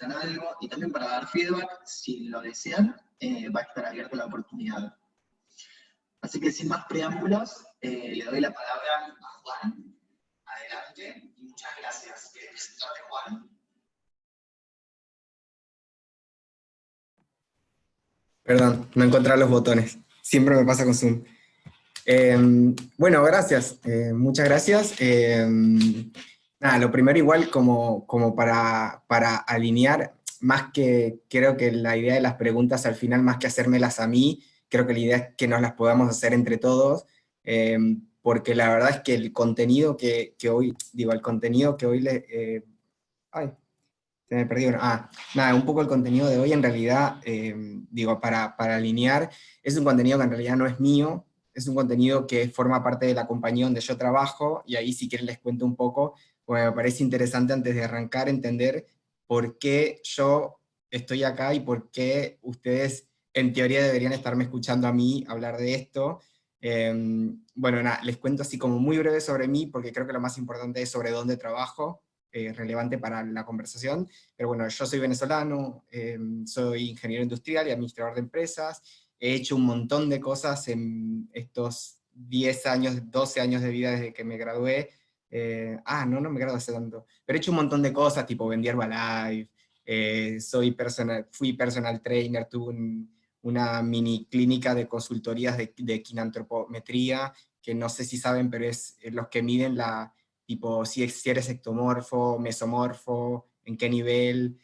necesitan algo, y también para dar feedback, si lo desean, va a estar abierta la oportunidad. Así que sin más preámbulos, le doy la palabra a Juan. Adelante, y muchas gracias. Presentarte, Juan. Perdón, no encontré los botones. Siempre me pasa con Zoom. Bueno, gracias. Muchas gracias. Nada, lo primero igual como para alinear, más que creo que la idea de las preguntas al final, más que hacérmelas a mí, creo que la idea es que nos las podamos hacer entre todos, porque la verdad es que el contenido que hoy, digo, el contenido que hoy ay, se me perdió. Nada, un poco el contenido de hoy en realidad, digo, para alinear, es un contenido que en realidad no es mío, es un contenido que forma parte de la compañía donde yo trabajo, y ahí si quieren les cuento un poco, porque me parece interesante antes de arrancar entender por qué yo estoy acá y por qué ustedes en teoría deberían estarme escuchando a mí hablar de esto. Bueno, nada, les cuento así como muy breve sobre mí, porque creo que lo más importante es sobre dónde trabajo, relevante para la conversación. Pero bueno, yo soy venezolano, soy ingeniero industrial y administrador de empresas, he hecho un montón de cosas en estos 10 años, 12 años de vida desde que me gradué. No me gradué hace tanto, pero he hecho un montón de cosas, tipo vendí Herbalife, fui personal trainer, tuve una mini clínica de consultorías de quinantropometría, que no sé si saben, pero es los que miden tipo si eres ectomorfo, mesomorfo, en qué nivel.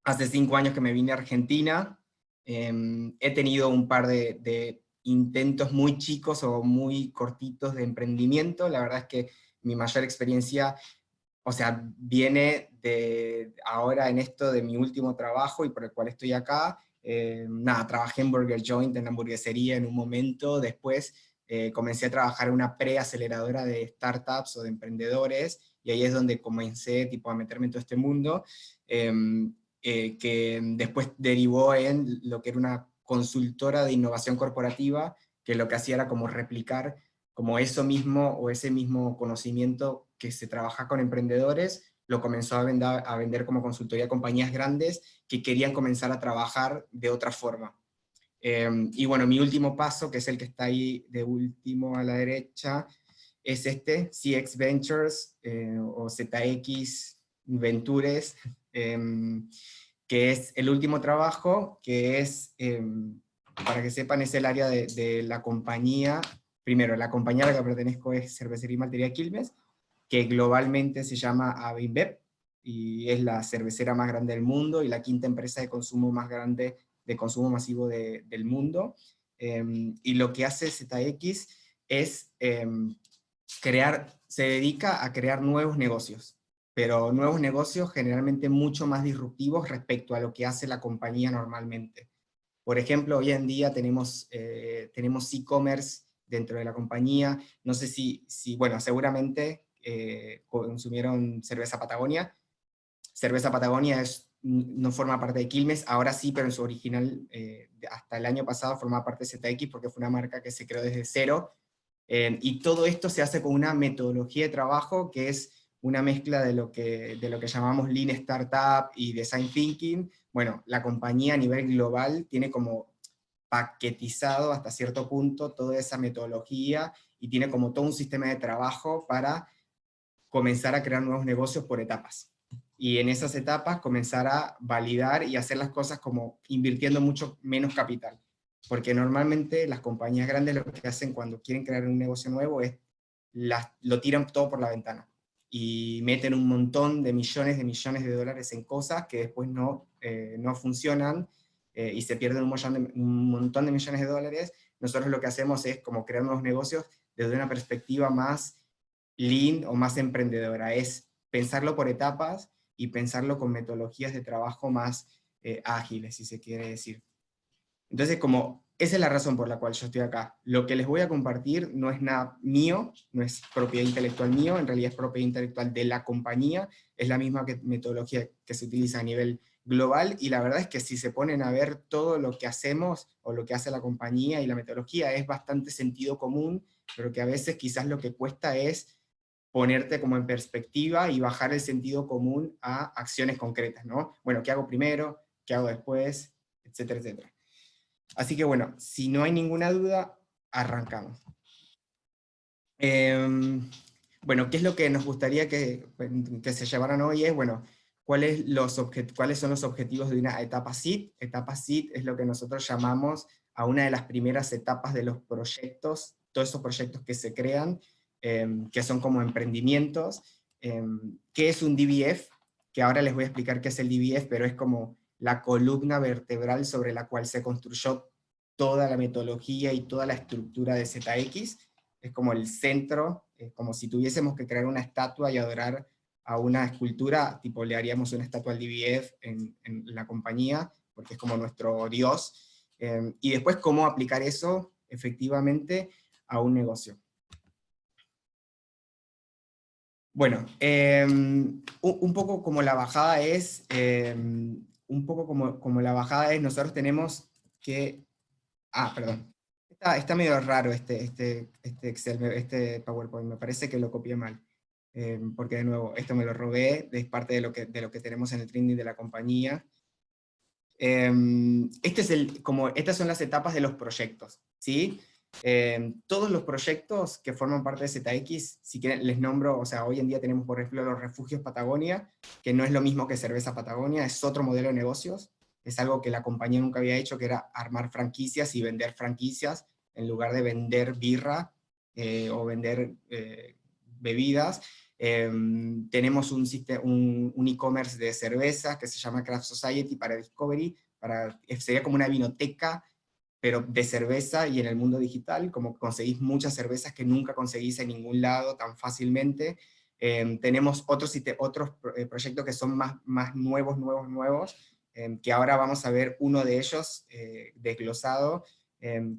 Hace 5 años que me vine a Argentina, he tenido un par de intentos muy chicos o muy cortitos de emprendimiento. La verdad es que mi mayor experiencia, o sea, viene de ahora en esto de mi último trabajo y por el cual estoy acá. Nada, trabajé en Burger Joint, en la hamburguesería en un momento, después comencé a trabajar en una preaceleradora de startups o de emprendedores, y ahí es donde comencé tipo, a meterme en todo este mundo, que después derivó en lo que era una consultora de innovación corporativa, que lo que hacía era como replicar como eso mismo o ese mismo conocimiento que se trabaja con emprendedores, lo comenzó a vender como consultoría a compañías grandes que querían comenzar a trabajar de otra forma. Y bueno, mi último paso, que es el que está ahí de último a la derecha, es este, CX Ventures o ZX Ventures, que es el último trabajo, que es, para que sepan, es el área de la compañía. Primero, la compañía a la que pertenezco es Cervecería y Maltería Quilmes, que globalmente se llama ABInBev, y es la cervecera más grande del mundo y la quinta empresa de consumo más grande de consumo masivo del mundo. Y lo que hace ZX es se dedica a crear nuevos negocios, pero nuevos negocios generalmente mucho más disruptivos respecto a lo que hace la compañía normalmente. Por ejemplo, hoy en día tenemos e-commerce dentro de la compañía. No sé bueno, seguramente consumieron cerveza Patagonia. Cerveza Patagonia no forma parte de Quilmes, ahora sí, pero en su original, hasta el año pasado, formaba parte de ZX porque fue una marca que se creó desde cero. Y todo esto se hace con una metodología de trabajo que es una mezcla de lo que llamamos Lean Startup y Design Thinking. Bueno, la compañía a nivel global tiene como paquetizado hasta cierto punto toda esa metodología y tiene como todo un sistema de trabajo para comenzar a crear nuevos negocios por etapas. Y en esas etapas comenzar a validar y hacer las cosas como invirtiendo mucho menos capital. Porque normalmente las compañías grandes lo que hacen cuando quieren crear un negocio nuevo es lo tiran todo por la ventana y meten un montón de millones de dólares en cosas que después no funcionan, y se pierden un montón de millones de dólares. Nosotros lo que hacemos es como crear nuevos negocios desde una perspectiva más lean o más emprendedora, es pensarlo por etapas y pensarlo con metodologías de trabajo más ágiles, si se quiere decir. Entonces, como esa es la razón por la cual yo estoy acá. Lo que les voy a compartir no es nada mío, no es propiedad intelectual mío, en realidad es propiedad intelectual de la compañía, es la misma metodología que se utiliza a nivel global, y la verdad es que si se ponen a ver todo lo que hacemos, o lo que hace la compañía y la metodología, es bastante sentido común, pero que a veces quizás lo que cuesta es ponerte como en perspectiva y bajar el sentido común a acciones concretas, ¿no? Bueno, ¿qué hago primero? ¿Qué hago después? Etcétera, etcétera. Así que bueno, si no hay ninguna duda, arrancamos. Bueno, ¿qué es lo que nos gustaría que se llevaran hoy? Es, bueno, ¿cuáles son los objetivos de una etapa SEED? Etapa SEED es lo que nosotros llamamos a una de las primeras etapas de los proyectos, todos esos proyectos que se crean, que son como emprendimientos. ¿Qué es un DBF? Que ahora les voy a explicar qué es el DBF, pero es como la columna vertebral sobre la cual se construyó toda la metodología y toda la estructura de ZX. Es como el centro, como si tuviésemos que crear una estatua y adorar a una escultura, tipo le haríamos una estatua al DBF en la compañía, porque es como nuestro dios, y después cómo aplicar eso efectivamente a un negocio. Bueno, un poco como la bajada es, nosotros tenemos que, perdón, está medio raro este Excel, este PowerPoint, me parece que lo copié mal, porque de nuevo, esto me lo robé, es parte de lo que tenemos en el training de la compañía. Estas son las etapas de los proyectos, ¿sí? Todos los proyectos que forman parte de ZX, si quieren les nombro, o sea, hoy en día tenemos por ejemplo los refugios Patagonia, que no es lo mismo que Cerveza Patagonia, es otro modelo de negocios, es algo que la compañía nunca había hecho, que era armar franquicias y vender franquicias, en lugar de vender birra o vender bebidas. Tenemos un e-commerce de cerveza que se llama Craft Society para Discovery, sería como una vinoteca, pero de cerveza y en el mundo digital, como conseguís muchas cervezas que nunca conseguís en ningún lado tan fácilmente. Tenemos otros proyectos que son más nuevos, que ahora vamos a ver uno de ellos desglosado,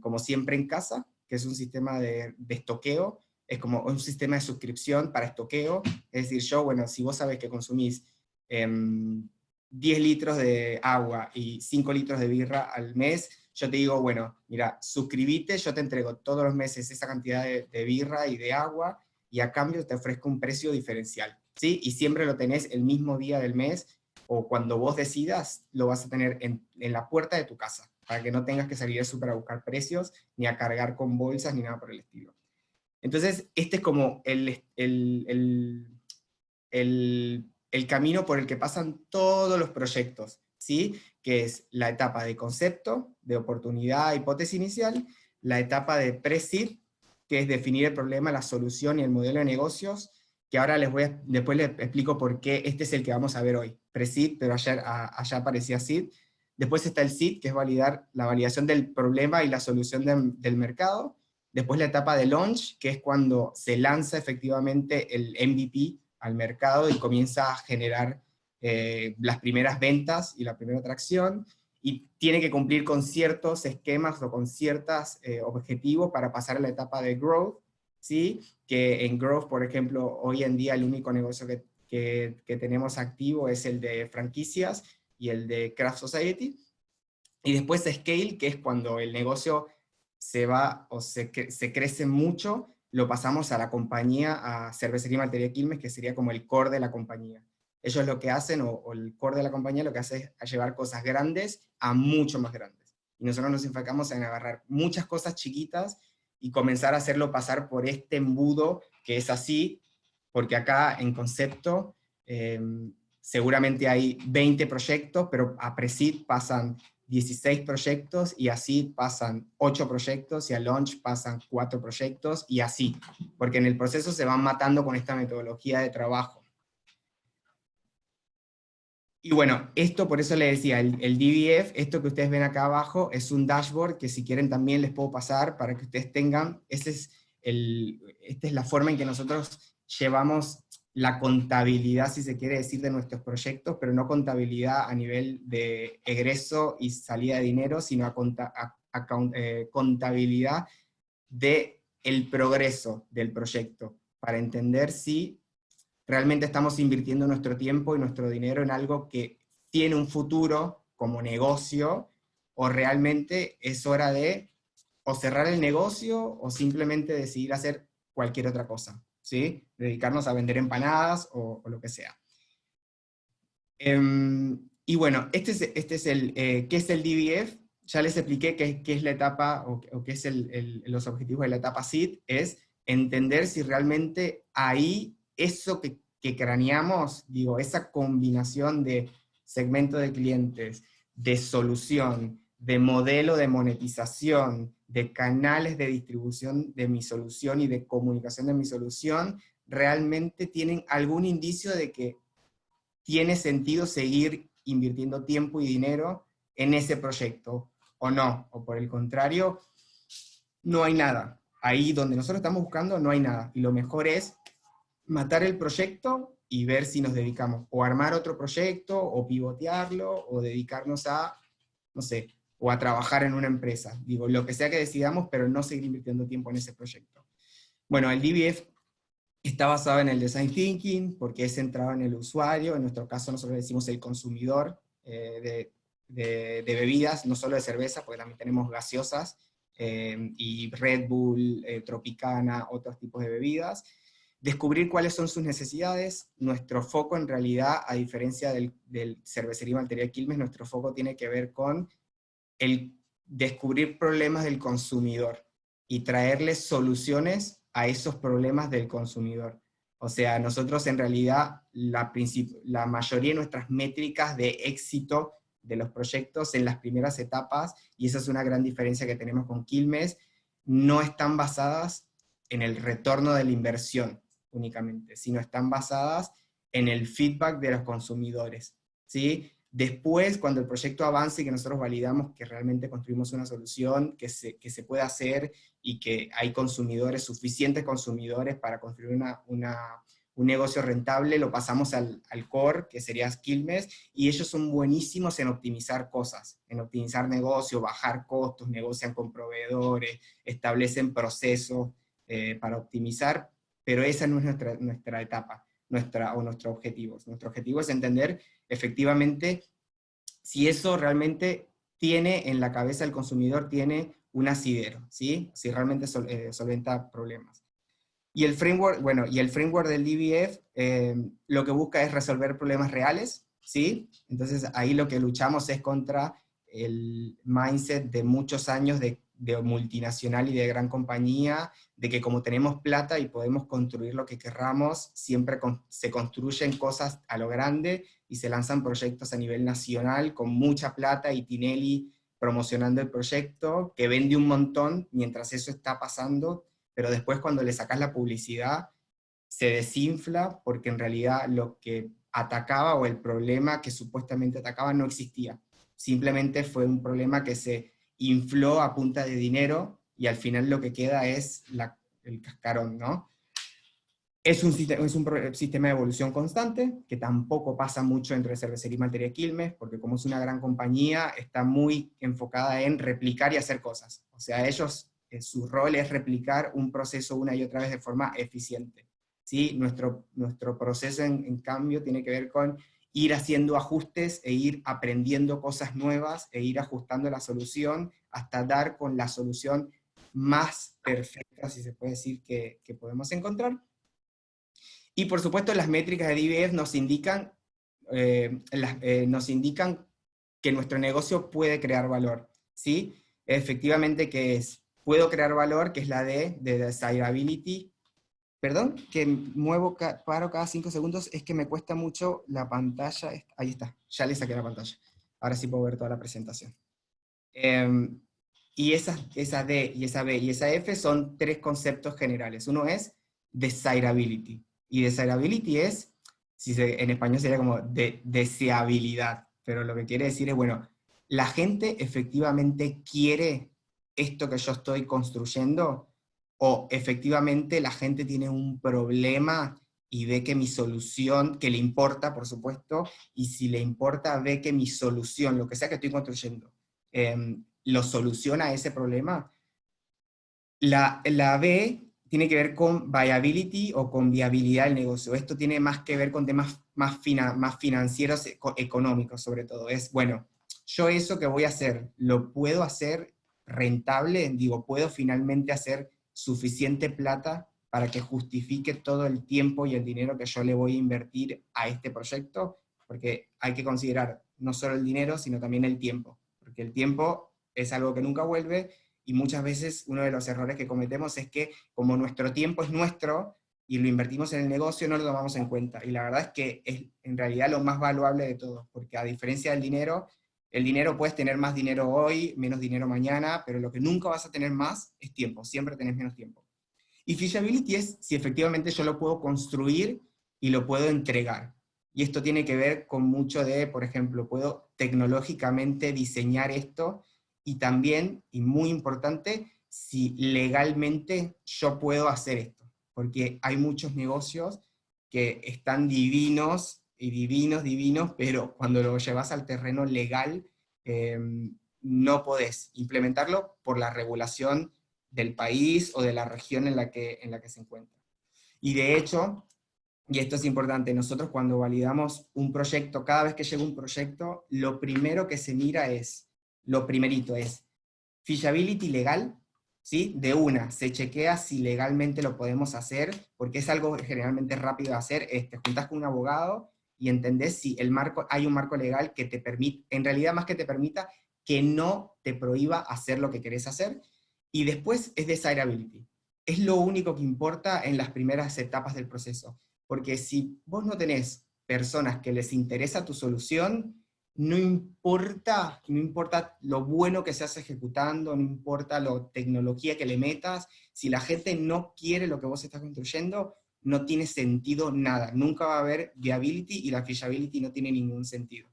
como siempre en casa, que es un sistema de estoqueo, es como un sistema de suscripción para estoqueo, es decir, si vos sabés que consumís 10 litros de agua y 5 litros de birra al mes, yo te digo, bueno, mira, suscríbete, yo te entrego todos los meses esa cantidad de birra y de agua, y a cambio te ofrezco un precio diferencial, ¿sí? Y siempre lo tenés el mismo día del mes, o cuando vos decidas, lo vas a tener en la puerta de tu casa, para que no tengas que salir al súper a buscar precios, ni a cargar con bolsas, ni nada por el estilo. Entonces, este es como el camino por el que pasan todos los proyectos, ¿sí? Que es la etapa de concepto, de oportunidad, hipótesis inicial, la etapa de pre-seed, que es definir el problema, la solución y el modelo de negocios, que ahora después les explico por qué este es el que vamos a ver hoy. Pre-seed, pero allá aparecía seed. Después está el seed, que es la validación del problema y la solución del mercado. Después la etapa de launch, que es cuando se lanza efectivamente el MVP al mercado y comienza a generar las primeras ventas y la primera atracción, y tiene que cumplir con ciertos esquemas o con ciertos objetivos para pasar a la etapa de growth, ¿sí? Que en growth, por ejemplo, hoy en día el único negocio que tenemos activo es el de franquicias y el de Craft Society, y después scale, que es cuando el negocio se va o se crece mucho, lo pasamos a la compañía, a Cervecería y Maltería Quilmes, que sería como el core de la compañía. Ellos lo que hacen, o el core de la compañía, lo que hace es a llevar cosas grandes a mucho más grandes. Y nosotros nos enfocamos en agarrar muchas cosas chiquitas y comenzar a hacerlo pasar por este embudo que es así, porque acá en concepto seguramente hay 20 proyectos, pero a Pre-Seed pasan 16 proyectos, y así pasan 8 proyectos, y a launch pasan 4 proyectos, y así, porque en el proceso se van matando con esta metodología de trabajo. Y bueno, esto por eso le decía, el DBF, esto que ustedes ven acá abajo, es un dashboard que si quieren también les puedo pasar para que ustedes tengan, esta es la forma en que nosotros llevamos la contabilidad, si se quiere decir, de nuestros proyectos, pero no contabilidad a nivel de egreso y salida de dinero, sino contabilidad de el progreso del proyecto, para entender si realmente estamos invirtiendo nuestro tiempo y nuestro dinero en algo que tiene un futuro como negocio, o realmente es hora de o cerrar el negocio o simplemente decidir hacer cualquier otra cosa, ¿sí? Dedicarnos a vender empanadas o lo que sea. Y bueno, este es ¿qué es el DBF? Ya les expliqué qué es la etapa, o qué es los objetivos de la etapa SEED, es entender si realmente ahí eso que craneamos, digo, esa combinación de segmento de clientes, de solución, de modelo de monetización, de canales de distribución de mi solución y de comunicación de mi solución, realmente tienen algún indicio de que tiene sentido seguir invirtiendo tiempo y dinero en ese proyecto, o no, o por el contrario, no hay nada. Ahí donde nosotros estamos buscando no hay nada, y lo mejor es matar el proyecto y ver si nos dedicamos o a armar otro proyecto, o pivotearlo, o dedicarnos a, no sé, o a trabajar en una empresa. Digo, lo que sea que decidamos, pero no seguir invirtiendo tiempo en ese proyecto. Bueno, el DBF está basado en el design thinking, porque es centrado en el usuario. En nuestro caso nosotros decimos el consumidor de bebidas, no solo de cerveza, porque también tenemos gaseosas, y Red Bull, Tropicana, otros tipos de bebidas. Descubrir cuáles son sus necesidades. Nuestro foco en realidad, a diferencia del Cervecería Maltería Quilmes, nuestro foco tiene que ver con el descubrir problemas del consumidor y traerles soluciones a esos problemas del consumidor. O sea, nosotros en realidad la mayoría de nuestras métricas de éxito de los proyectos en las primeras etapas, y esa es una gran diferencia que tenemos con Quilmes, no están basadas en el retorno de la inversión únicamente, sino están basadas en el feedback de los consumidores, ¿sí? Después, cuando el proyecto avance y que nosotros validamos que realmente construimos una solución que se puede hacer y que hay consumidores, suficientes consumidores para construir un negocio rentable, lo pasamos al core, que sería Quilmes, y ellos son buenísimos en optimizar cosas, en optimizar negocios, bajar costos, negocian con proveedores, establecen procesos para optimizar, pero esa no es nuestra etapa, nuestro objetivo. Nuestro objetivo es entender efectivamente si eso realmente tiene en la cabeza del consumidor, tiene un asidero, ¿sí? Si realmente solventa problemas. Y el framework, bueno, y el framework del DBF lo que busca es resolver problemas reales, ¿sí? Entonces ahí lo que luchamos es contra el mindset de muchos años de multinacional y de gran compañía, de que como tenemos plata y podemos construir lo que querramos, siempre se construyen cosas a lo grande y se lanzan proyectos a nivel nacional con mucha plata y Tinelli promocionando el proyecto, que vende un montón mientras eso está pasando, pero después cuando le sacas la publicidad se desinfla porque en realidad lo que atacaba o el problema que supuestamente atacaba no existía. Simplemente fue un problema que se infló a punta de dinero y al final lo que queda es el cascarón, ¿no? Es un sistema de evolución constante, que tampoco pasa mucho entre Cervecería y Maltería Quilmes, porque como es una gran compañía, está muy enfocada en replicar y hacer cosas. O sea, ellos, su rol es replicar un proceso una y otra vez de forma eficiente. ¿Sí? Nuestro proceso, en cambio, tiene que ver con ir haciendo ajustes e ir aprendiendo cosas nuevas e ir ajustando la solución hasta dar con la solución más perfecta, si se puede decir, que podemos encontrar. Y por supuesto las métricas de DBF nos indican que nuestro negocio puede crear valor, ¿sí? Efectivamente que es, puedo crear valor, que es la de desirability. Perdón, que paro cada 5 segundos, es que me cuesta mucho la pantalla. Ahí está, ya le saqué la pantalla. Ahora sí puedo ver toda la presentación. Y esa D y esa B y esa F son 3 conceptos generales. Uno es desirability. Y desirability es, en español sería como deseabilidad, pero lo que quiere decir es, bueno, la gente efectivamente quiere esto que yo estoy construyendo, o efectivamente la gente tiene un problema y ve que mi solución, que le importa, por supuesto, y si le importa, ve que mi solución, lo que sea que estoy construyendo, lo soluciona ese problema. La B tiene que ver con viability o con viabilidad del negocio. Esto tiene más que ver con temas más financieros, económicos sobre todo. Es, bueno, yo eso que voy a hacer, ¿lo puedo hacer rentable? Digo, ¿puedo finalmente hacer suficiente plata para que justifique todo el tiempo y el dinero que yo le voy a invertir a este proyecto, porque hay que considerar no solo el dinero, sino también el tiempo, porque el tiempo es algo que nunca vuelve, y muchas veces uno de los errores que cometemos es que como nuestro tiempo es nuestro, y lo invertimos en el negocio, no lo tomamos en cuenta, y la verdad es que es en realidad lo más valuable de todo, porque a diferencia del dinero, el dinero puedes tener más dinero hoy, menos dinero mañana, pero lo que nunca vas a tener más es tiempo, siempre tenés menos tiempo. Y feasibility es si efectivamente yo lo puedo construir y lo puedo entregar. Y esto tiene que ver con mucho de, por ejemplo, puedo tecnológicamente diseñar esto, y también, y muy importante, si legalmente yo puedo hacer esto. Porque hay muchos negocios que están divinos, y divinos, divinos, pero cuando lo llevas al terreno legal, eh, no podés implementarlo por la regulación del país o de la región en la que se encuentra. Y de hecho, y esto es importante, nosotros cuando validamos un proyecto, cada vez que llega un proyecto, lo primero que se mira es, lo primerito es, feasibility legal, ¿sí? De una, se chequea si legalmente lo podemos hacer, porque es algo generalmente rápido de hacer, te juntás con un abogado y entendés si el marco, hay un marco legal que te permite, en realidad más que te permita, que no te prohíba hacer lo que querés hacer, y después es desirability. Es lo único que importa en las primeras etapas del proceso, porque si vos no tenés personas que les interesa tu solución, no importa lo bueno que seas ejecutando, no importa la tecnología que le metas, si la gente no quiere lo que vos estás construyendo, no tiene sentido nada. Nunca va a haber viability, y la feasibility no tiene ningún sentido.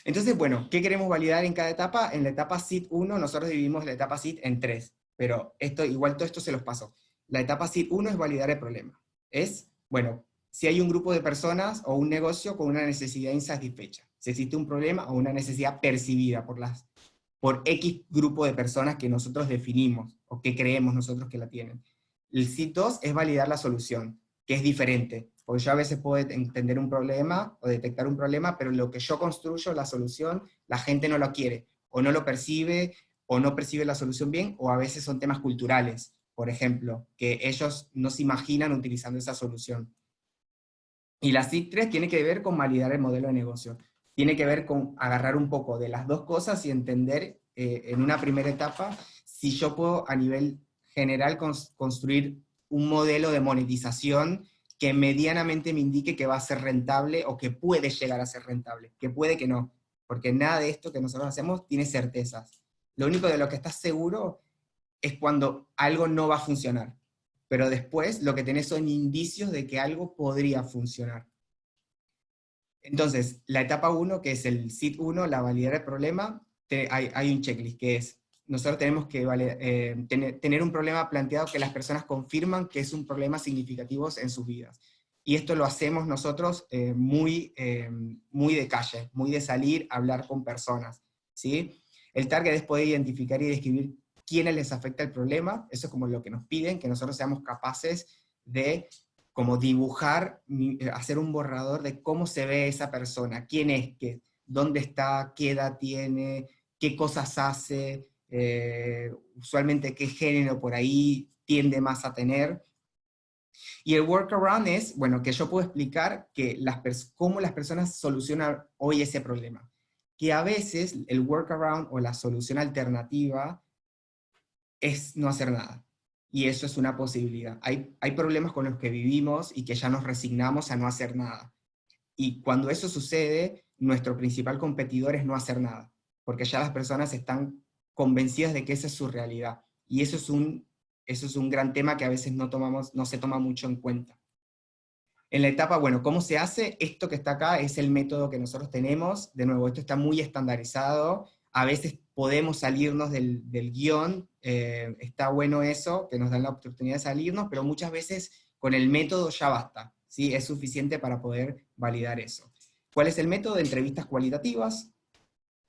Entonces, bueno, ¿qué queremos validar en cada etapa? En la etapa SEED 1, nosotros dividimos la etapa SEED en 3, pero igual todo esto se los paso. La etapa SEED 1 es validar el problema. Es, bueno, si hay un grupo de personas o un negocio con una necesidad insatisfecha, si existe un problema o una necesidad percibida por X grupo de personas que nosotros definimos, o que creemos nosotros que la tienen. El SEED 2 es validar la solución, que es diferente, porque yo a veces puedo entender un problema o detectar un problema, pero lo que yo construyo, la solución, la gente no lo quiere, o no lo percibe, o no percibe la solución bien, o a veces son temas culturales, por ejemplo, que ellos no se imaginan utilizando esa solución. Y la SEED 3 tiene que ver con validar el modelo de negocio, tiene que ver con agarrar un poco de las dos cosas y entender en una primera etapa si yo puedo a nivel general construir un modelo de monetización que medianamente me indique que va a ser rentable, o que puede llegar a ser rentable, que puede que no, porque nada de esto que nosotros hacemos tiene certezas. Lo único de lo que estás seguro es cuando algo no va a funcionar, pero después lo que tenés son indicios de que algo podría funcionar. Entonces, la etapa 1, que es el SEED 1, la validar el problema, hay un checklist que es, nosotros tenemos que tener un problema planteado que las personas confirman que es un problema significativo en sus vidas. Y esto lo hacemos nosotros muy de calle, muy de salir a hablar con personas, ¿sí? El target es poder identificar y describir quiénes les afecta el problema, eso es como lo que nos piden, que nosotros seamos capaces de como dibujar, hacer un borrador de cómo se ve esa persona, quién es, dónde está, qué edad tiene, qué cosas hace, usualmente qué género por ahí tiende más a tener. Y el workaround es, bueno, que yo puedo explicar que cómo las personas solucionan hoy ese problema. Que a veces el workaround o la solución alternativa es no hacer nada. Y eso es una posibilidad. Hay problemas con los que vivimos y que ya nos resignamos a no hacer nada. Y cuando eso sucede, nuestro principal competidor es no hacer nada, porque ya las personas están convencidas de que esa es su realidad. Y eso es un gran tema que a veces no se toma mucho en cuenta. En la etapa, bueno, ¿cómo se hace? Esto que está acá es el método que nosotros tenemos. De nuevo, esto está muy estandarizado. A veces podemos salirnos del guión, está bueno eso, que nos dan la oportunidad de salirnos, pero muchas veces con el método ya basta, ¿sí? Es suficiente para poder validar eso. ¿Cuál es el método? Entrevistas cualitativas,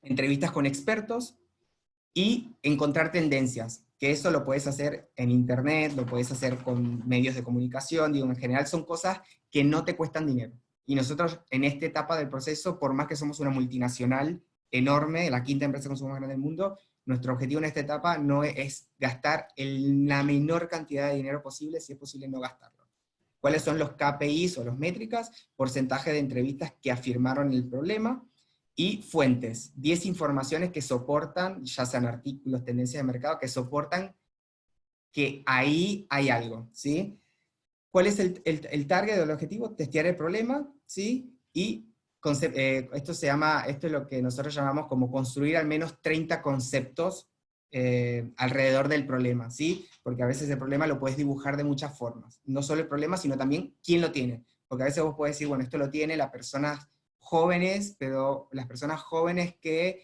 entrevistas con expertos, y encontrar tendencias, que eso lo puedes hacer en internet, lo puedes hacer con medios de comunicación, digo, en general son cosas que no te cuestan dinero. Y nosotros en esta etapa del proceso, por más que somos una multinacional enorme, la quinta empresa de consumo más grande del mundo, nuestro objetivo en esta etapa no es gastar la menor cantidad de dinero posible, si es posible no gastarlo. ¿Cuáles son los KPIs o las métricas? Porcentaje de entrevistas que afirmaron el problema, y fuentes, 10 informaciones que soportan, ya sean artículos, tendencias de mercado, que soportan que ahí hay algo, ¿sí? ¿Cuál es el target del objetivo? Testear el problema, ¿sí? Y esto es lo que nosotros llamamos como construir al menos 30 conceptos alrededor del problema, ¿sí? Porque a veces el problema lo puedes dibujar de muchas formas. No solo el problema, sino también quién lo tiene. Porque a veces vos podés decir, bueno, esto lo tiene las personas jóvenes, pero las personas jóvenes que,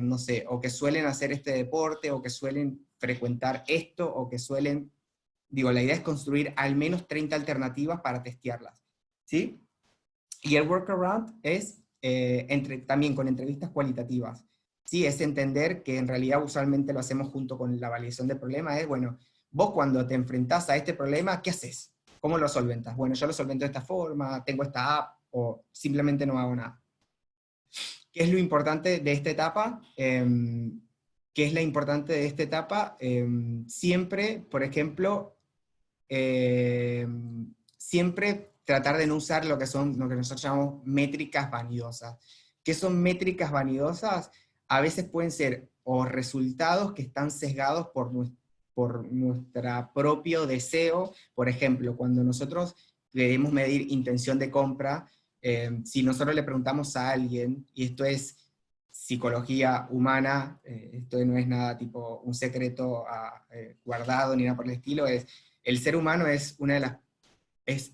no sé, o que suelen hacer este deporte, o que suelen frecuentar esto, o que suelen... Digo, la idea es construir al menos 30 alternativas para testearlas, ¿sí? Y el workaround es también con entrevistas cualitativas. Sí, es entender que en realidad usualmente lo hacemos junto con la validación del problema, es, bueno, vos cuando te enfrentás a este problema, ¿qué haces? ¿Cómo lo solventas? Bueno, yo lo solvento de esta forma, tengo esta app, o simplemente no hago nada. ¿Qué es lo importante de esta etapa? ¿Qué es lo importante de esta etapa? Siempre, por ejemplo, siempre tratar de no usar lo que nosotros llamamos métricas vanidosas. ¿Qué son métricas vanidosas? A veces pueden ser o resultados que están sesgados por nuestro propio deseo. Por ejemplo, cuando nosotros queremos medir intención de compra, si nosotros le preguntamos a alguien, y esto es psicología humana, esto no es nada tipo un secreto guardado ni nada por el estilo, el ser humano es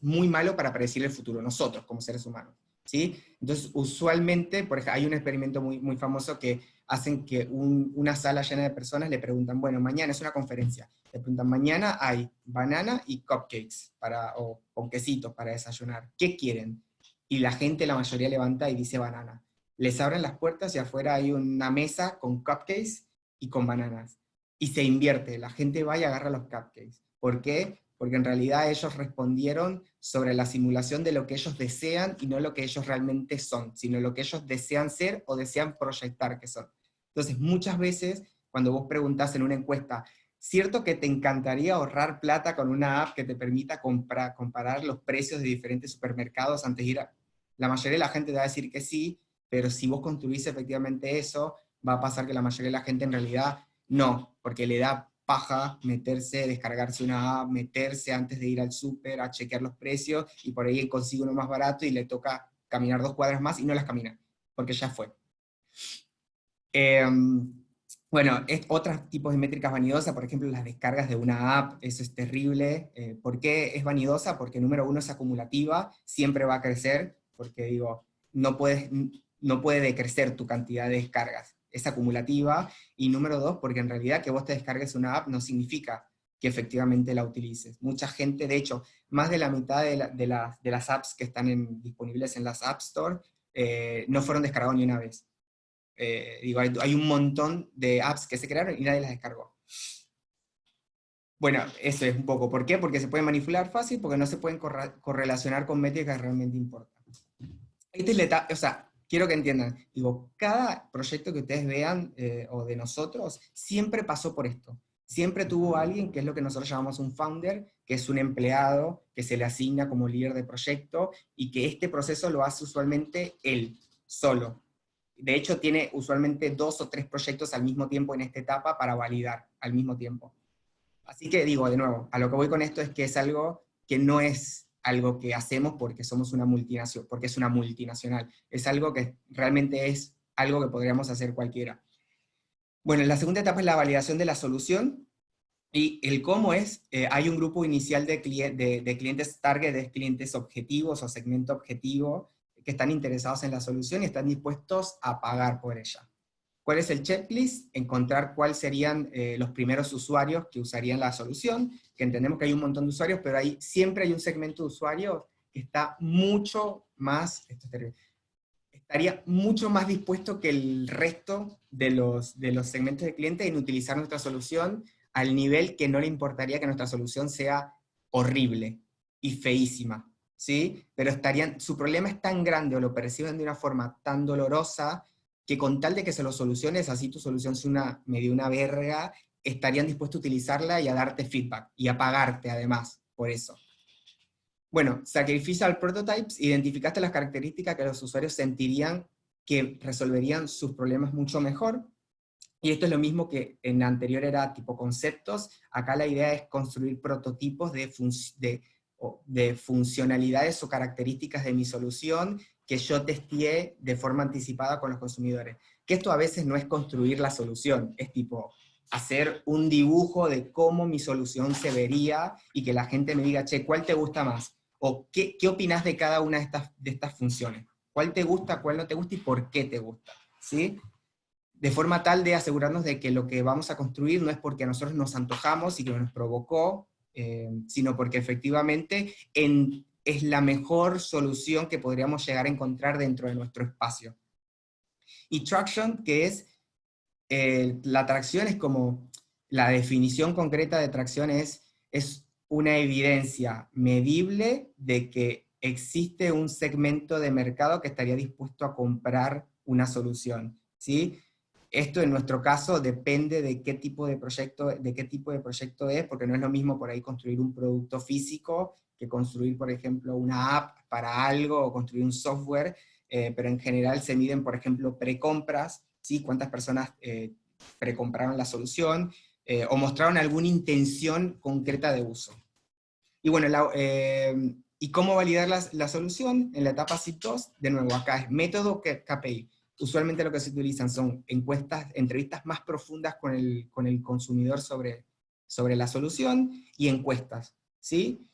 muy malo para predecir el futuro, nosotros como seres humanos, ¿sí? Entonces, usualmente, por ejemplo, hay un experimento muy, muy famoso que hacen que una sala llena de personas le preguntan, bueno, mañana es una conferencia, le preguntan, mañana hay banana y cupcakes, o ponquecitos para desayunar, ¿qué quieren? Y la gente, la mayoría levanta y dice banana. Les abren las puertas y afuera hay una mesa con cupcakes y con bananas. Y se invierte, la gente va y agarra los cupcakes. ¿Por qué? Porque en realidad ellos respondieron sobre la simulación de lo que ellos desean y no lo que ellos realmente son, sino lo que ellos desean ser o desean proyectar que son. Entonces, muchas veces, cuando vos preguntás en una encuesta, ¿cierto que te encantaría ahorrar plata con una app que te permita comparar los precios de diferentes supermercados antes de ir a... La mayoría de la gente te va a decir que sí, pero si vos construís efectivamente eso, va a pasar que la mayoría de la gente en realidad no, porque le da paja meterse, descargarse una app, meterse antes de ir al súper a chequear los precios, y por ahí consigue uno más barato y le toca caminar 2 cuadras más y no las camina, porque ya fue. Bueno, otros tipos de métricas vanidosas, por ejemplo, las descargas de una app, eso es terrible. ¿Por qué es vanidosa? Porque número uno es acumulativa, siempre va a crecer, porque digo, no puede decrecer tu cantidad de descargas, es acumulativa. Y número dos, porque en realidad que vos te descargues una app no significa que efectivamente la utilices. Mucha gente, de hecho, más de la mitad de las apps que están disponibles en las App Store no fueron descargadas ni una vez. Hay un montón de apps que se crearon y nadie las descargó. Bueno, eso es un poco. ¿Por qué? Porque se pueden manipular fácil, porque no se pueden correlacionar con métricas que realmente importan. O sea, quiero que entiendan, cada proyecto que ustedes vean, o de nosotros, siempre pasó por esto. Siempre tuvo alguien, que es lo que nosotros llamamos un founder, que es un empleado que se le asigna como líder de proyecto, y que este proceso lo hace usualmente él, solo. De hecho, tiene usualmente 2 o 3 proyectos al mismo tiempo en esta etapa para validar al mismo tiempo. Así que digo, de nuevo, a lo que voy con esto es que es algo que no es algo que hacemos porque somos una multinacional, porque es una multinacional. Es algo que realmente es algo que podríamos hacer cualquiera. Bueno, la segunda etapa es la validación de la solución. Y el cómo es, hay un grupo inicial de clientes target, de clientes objetivos o segmento objetivo, que están interesados en la solución y están dispuestos a pagar por ella. ¿Cuál es el checklist? Encontrar cuáles serían los primeros usuarios que usarían la solución, que entendemos que hay un montón de usuarios, pero siempre hay un segmento de usuarios que está mucho más, estaría mucho más dispuesto que el resto de los segmentos de clientes en utilizar nuestra solución, al nivel que no le importaría que nuestra solución sea horrible y feísima, ¿sí? Pero su problema es tan grande o lo perciben de una forma tan dolorosa que con tal de que se lo soluciones, así tu solución sea medio una verga, estarían dispuestos a utilizarla y a darte feedback, y a pagarte además por eso. Bueno, Sacrificial Prototypes, identificaste las características que los usuarios sentirían que resolverían sus problemas mucho mejor, y esto es lo mismo que en la anterior era tipo conceptos. Acá la idea es construir prototipos de funcionalidades o características de mi solución que yo testeé de forma anticipada con los consumidores. Que esto a veces no es construir la solución, es tipo hacer un dibujo de cómo mi solución se vería y que la gente me diga, che, ¿cuál te gusta más? O ¿qué opinás de cada una de estas funciones? ¿Cuál te gusta, cuál no te gusta y por qué te gusta? ¿Sí? De forma tal de asegurarnos de que lo que vamos a construir no es porque a nosotros nos antojamos y que nos provocó, sino porque efectivamente es la mejor solución que podríamos llegar a encontrar dentro de nuestro espacio. Y traction, que es, la tracción es como, la definición concreta de tracción es una evidencia medible de que existe un segmento de mercado que estaría dispuesto a comprar una solución, ¿sí? Esto en nuestro caso depende de qué tipo de proyecto es, porque no es lo mismo por ahí construir un producto físico que construir, por ejemplo, una app para algo o construir un software, pero en general se miden, por ejemplo, precompras, ¿sí? Cuántas personas precompraron la solución, o mostraron alguna intención concreta de uso. Y bueno, ¿y cómo validar la solución? En la etapa SIP2, de nuevo, acá es método KPI. Usualmente lo que se utilizan son entrevistas más profundas con el consumidor sobre la solución, y encuestas, ¿sí?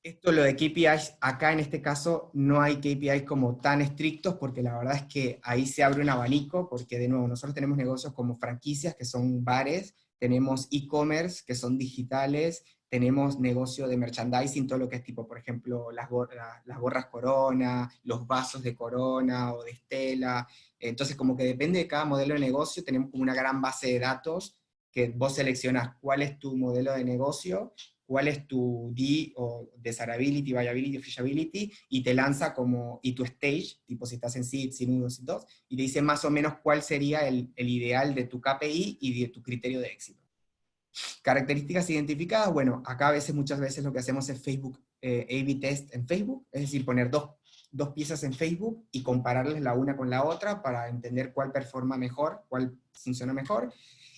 Esto, lo de KPIs, acá en este caso no hay KPIs como tan estrictos, porque la verdad es que ahí se abre un abanico, porque de nuevo, nosotros tenemos negocios como franquicias, que son bares, tenemos e-commerce, que son digitales, tenemos negocio de merchandising, todo lo que es tipo, por ejemplo, las gorras Corona, los vasos de Corona o de Stella. Entonces, como que depende de cada modelo de negocio, tenemos como una gran base de datos, que vos seleccionás cuál es tu modelo de negocio, cuál es tu D o desirability, viability, feasibility, y te lanza como, y tu stage, tipo si estás en SID, SID 1, SID 2, y te dice más o menos cuál sería el ideal de tu KPI y de tu criterio de éxito. Características identificadas, bueno, acá muchas veces lo que hacemos es Facebook, A/B test en Facebook, es decir, poner dos piezas en Facebook y compararlas la una con la otra para entender cuál performa mejor, cuál funciona mejor,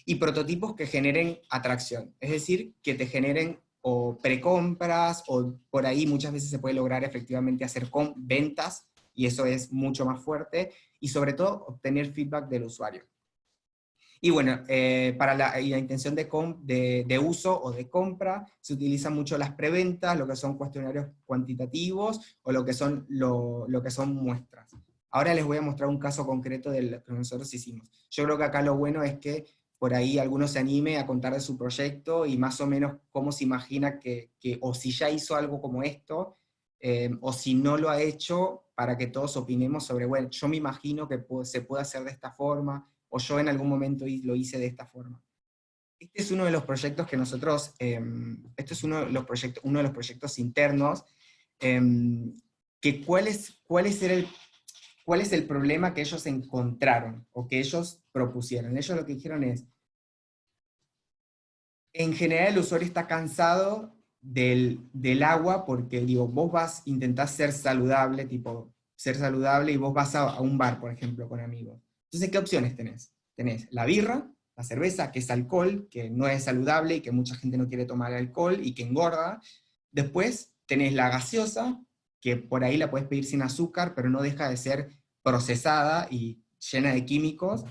y prototipos que generen atracción, es decir, que te generen o precompras, o por ahí muchas veces se puede lograr efectivamente hacer ventas, y eso es mucho más fuerte, y sobre todo obtener feedback del usuario. Y bueno, para la intención de uso o de compra, se utilizan mucho las preventas, lo que son cuestionarios cuantitativos, o lo que son muestras. Ahora les voy a mostrar un caso concreto de lo que nosotros hicimos. Yo creo que acá lo bueno es que por ahí alguno se anime a contar de su proyecto, y más o menos cómo se imagina o si ya hizo algo como esto, o si no lo ha hecho, para que todos opinemos sobre, bueno, yo me imagino que se puede hacer de esta forma, o yo en algún momento lo hice de esta forma. Este es uno de los proyectos que nosotros, este es uno de los proyectos internos, que cuál es el problema que ellos encontraron, o que ellos propusieron. Ellos lo que dijeron es, en general el usuario está cansado del agua, porque digo, vos intentás ser saludable, y vos vas a un bar, por ejemplo, con amigos. Entonces, ¿qué opciones tenés? Tenés la birra, la cerveza, que es alcohol, que no es saludable y que mucha gente no quiere tomar alcohol y que engorda. Después tenés la gaseosa, que por ahí la puedes pedir sin azúcar, pero no deja de ser procesada y llena de químicos.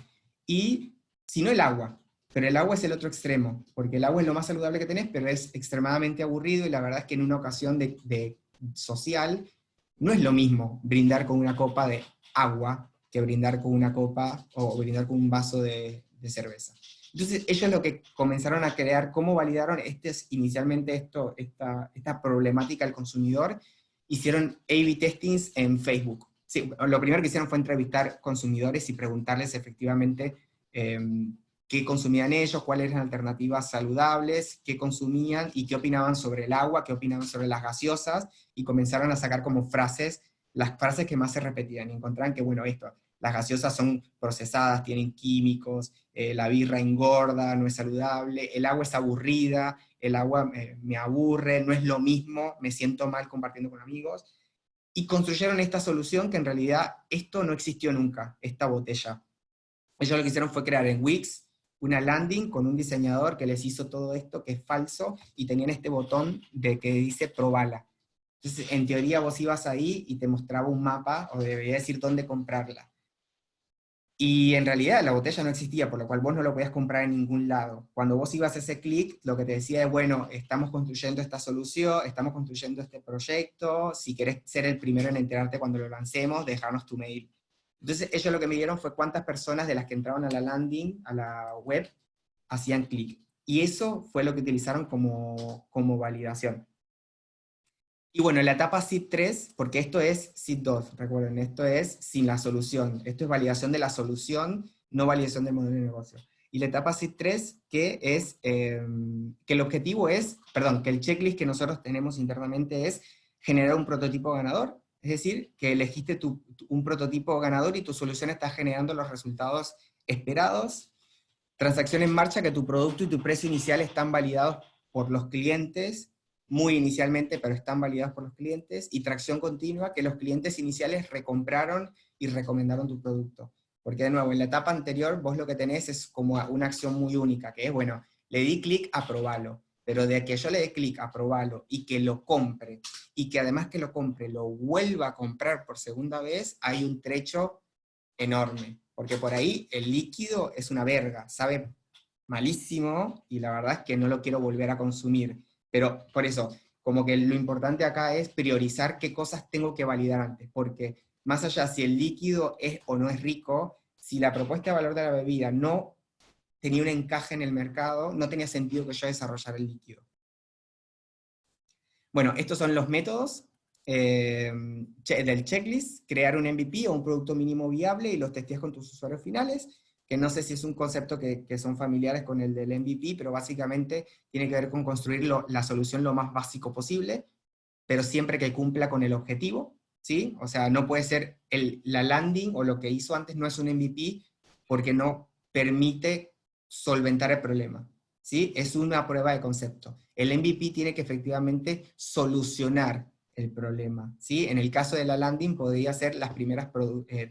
Y si no, el agua. Pero el agua es el otro extremo, porque el agua es lo más saludable que tenés, pero es extremadamente aburrido, y la verdad es que en una ocasión de social, no es lo mismo brindar con una copa de agua que brindar con una copa o brindar con un vaso de cerveza. Entonces ellos lo que comenzaron a crear, cómo validaron inicialmente esta problemática al consumidor, hicieron A/B testings en Facebook. Sí, lo primero que hicieron fue entrevistar consumidores y preguntarles efectivamente qué consumían ellos, cuáles eran alternativas saludables, qué consumían y qué opinaban sobre el agua, qué opinaban sobre las gaseosas, y comenzaron a sacar como frases, las frases que más se repetían, y encontraron que, bueno, esto, las gaseosas son procesadas, tienen químicos, la birra engorda, no es saludable, el agua es aburrida, el agua me aburre, no es lo mismo, me siento mal compartiendo con amigos, y construyeron esta solución que en realidad esto no existió nunca, esta botella. Ellos lo que hicieron fue crear en Wix una landing con un diseñador que les hizo todo esto, que es falso, y tenían este botón de que dice probala. Entonces, en teoría vos ibas ahí y te mostraba un mapa, o debería decir dónde comprarla. Y en realidad la botella no existía, por lo cual vos no lo podías comprar en ningún lado. Cuando vos ibas a ese clic, lo que te decía es, bueno, estamos construyendo esta solución, estamos construyendo este proyecto, si querés ser el primero en enterarte cuando lo lancemos, dejarnos tu mail. Entonces ellos lo que me dieron fue cuántas personas de las que entraban a la landing, a la web, hacían clic. Y eso fue lo que utilizaron como validación. Y bueno, la etapa SID 3, porque esto es SID 2, recuerden, esto es sin la solución, esto es validación de la solución, no validación del modelo de negocio. Y la etapa SID 3, que es, que el objetivo es, perdón, que el checklist que nosotros tenemos internamente es generar un prototipo ganador, es decir, que elegiste un prototipo ganador y tu solución está generando los resultados esperados. Transacción en marcha, que tu producto y tu precio inicial están validados por los clientes, muy inicialmente, pero están validados por los clientes, y tracción continua, que los clientes iniciales recompraron y recomendaron tu producto. Porque de nuevo, en la etapa anterior, vos lo que tenés es como una acción muy única, que es, bueno, le di clic a probarlo, pero de que yo le dé clic a probarlo y que lo compre, y que además que lo compre, lo vuelva a comprar por segunda vez, hay un trecho enorme, porque por ahí el líquido es una verga, sabe malísimo, y la verdad es que no lo quiero volver a consumir. Pero por eso, como que lo importante acá es priorizar qué cosas tengo que validar antes, porque más allá si el líquido es o no es rico, si la propuesta de valor de la bebida no tenía un encaje en el mercado, no tenía sentido que yo desarrollara el líquido. Bueno, estos son los métodos del checklist: crear un MVP o un producto mínimo viable y los testeas con tus usuarios finales, que no sé si es un concepto que son familiares con el del MVP, pero básicamente tiene que ver con construir la solución lo más básico posible, pero siempre que cumpla con el objetivo, ¿sí? O sea, no puede ser la landing o lo que hizo antes no es un MVP porque no permite solventar el problema, ¿sí? Es una prueba de concepto. El MVP tiene que efectivamente solucionar el problema, ¿sí? En el caso de la landing podría ser las primeras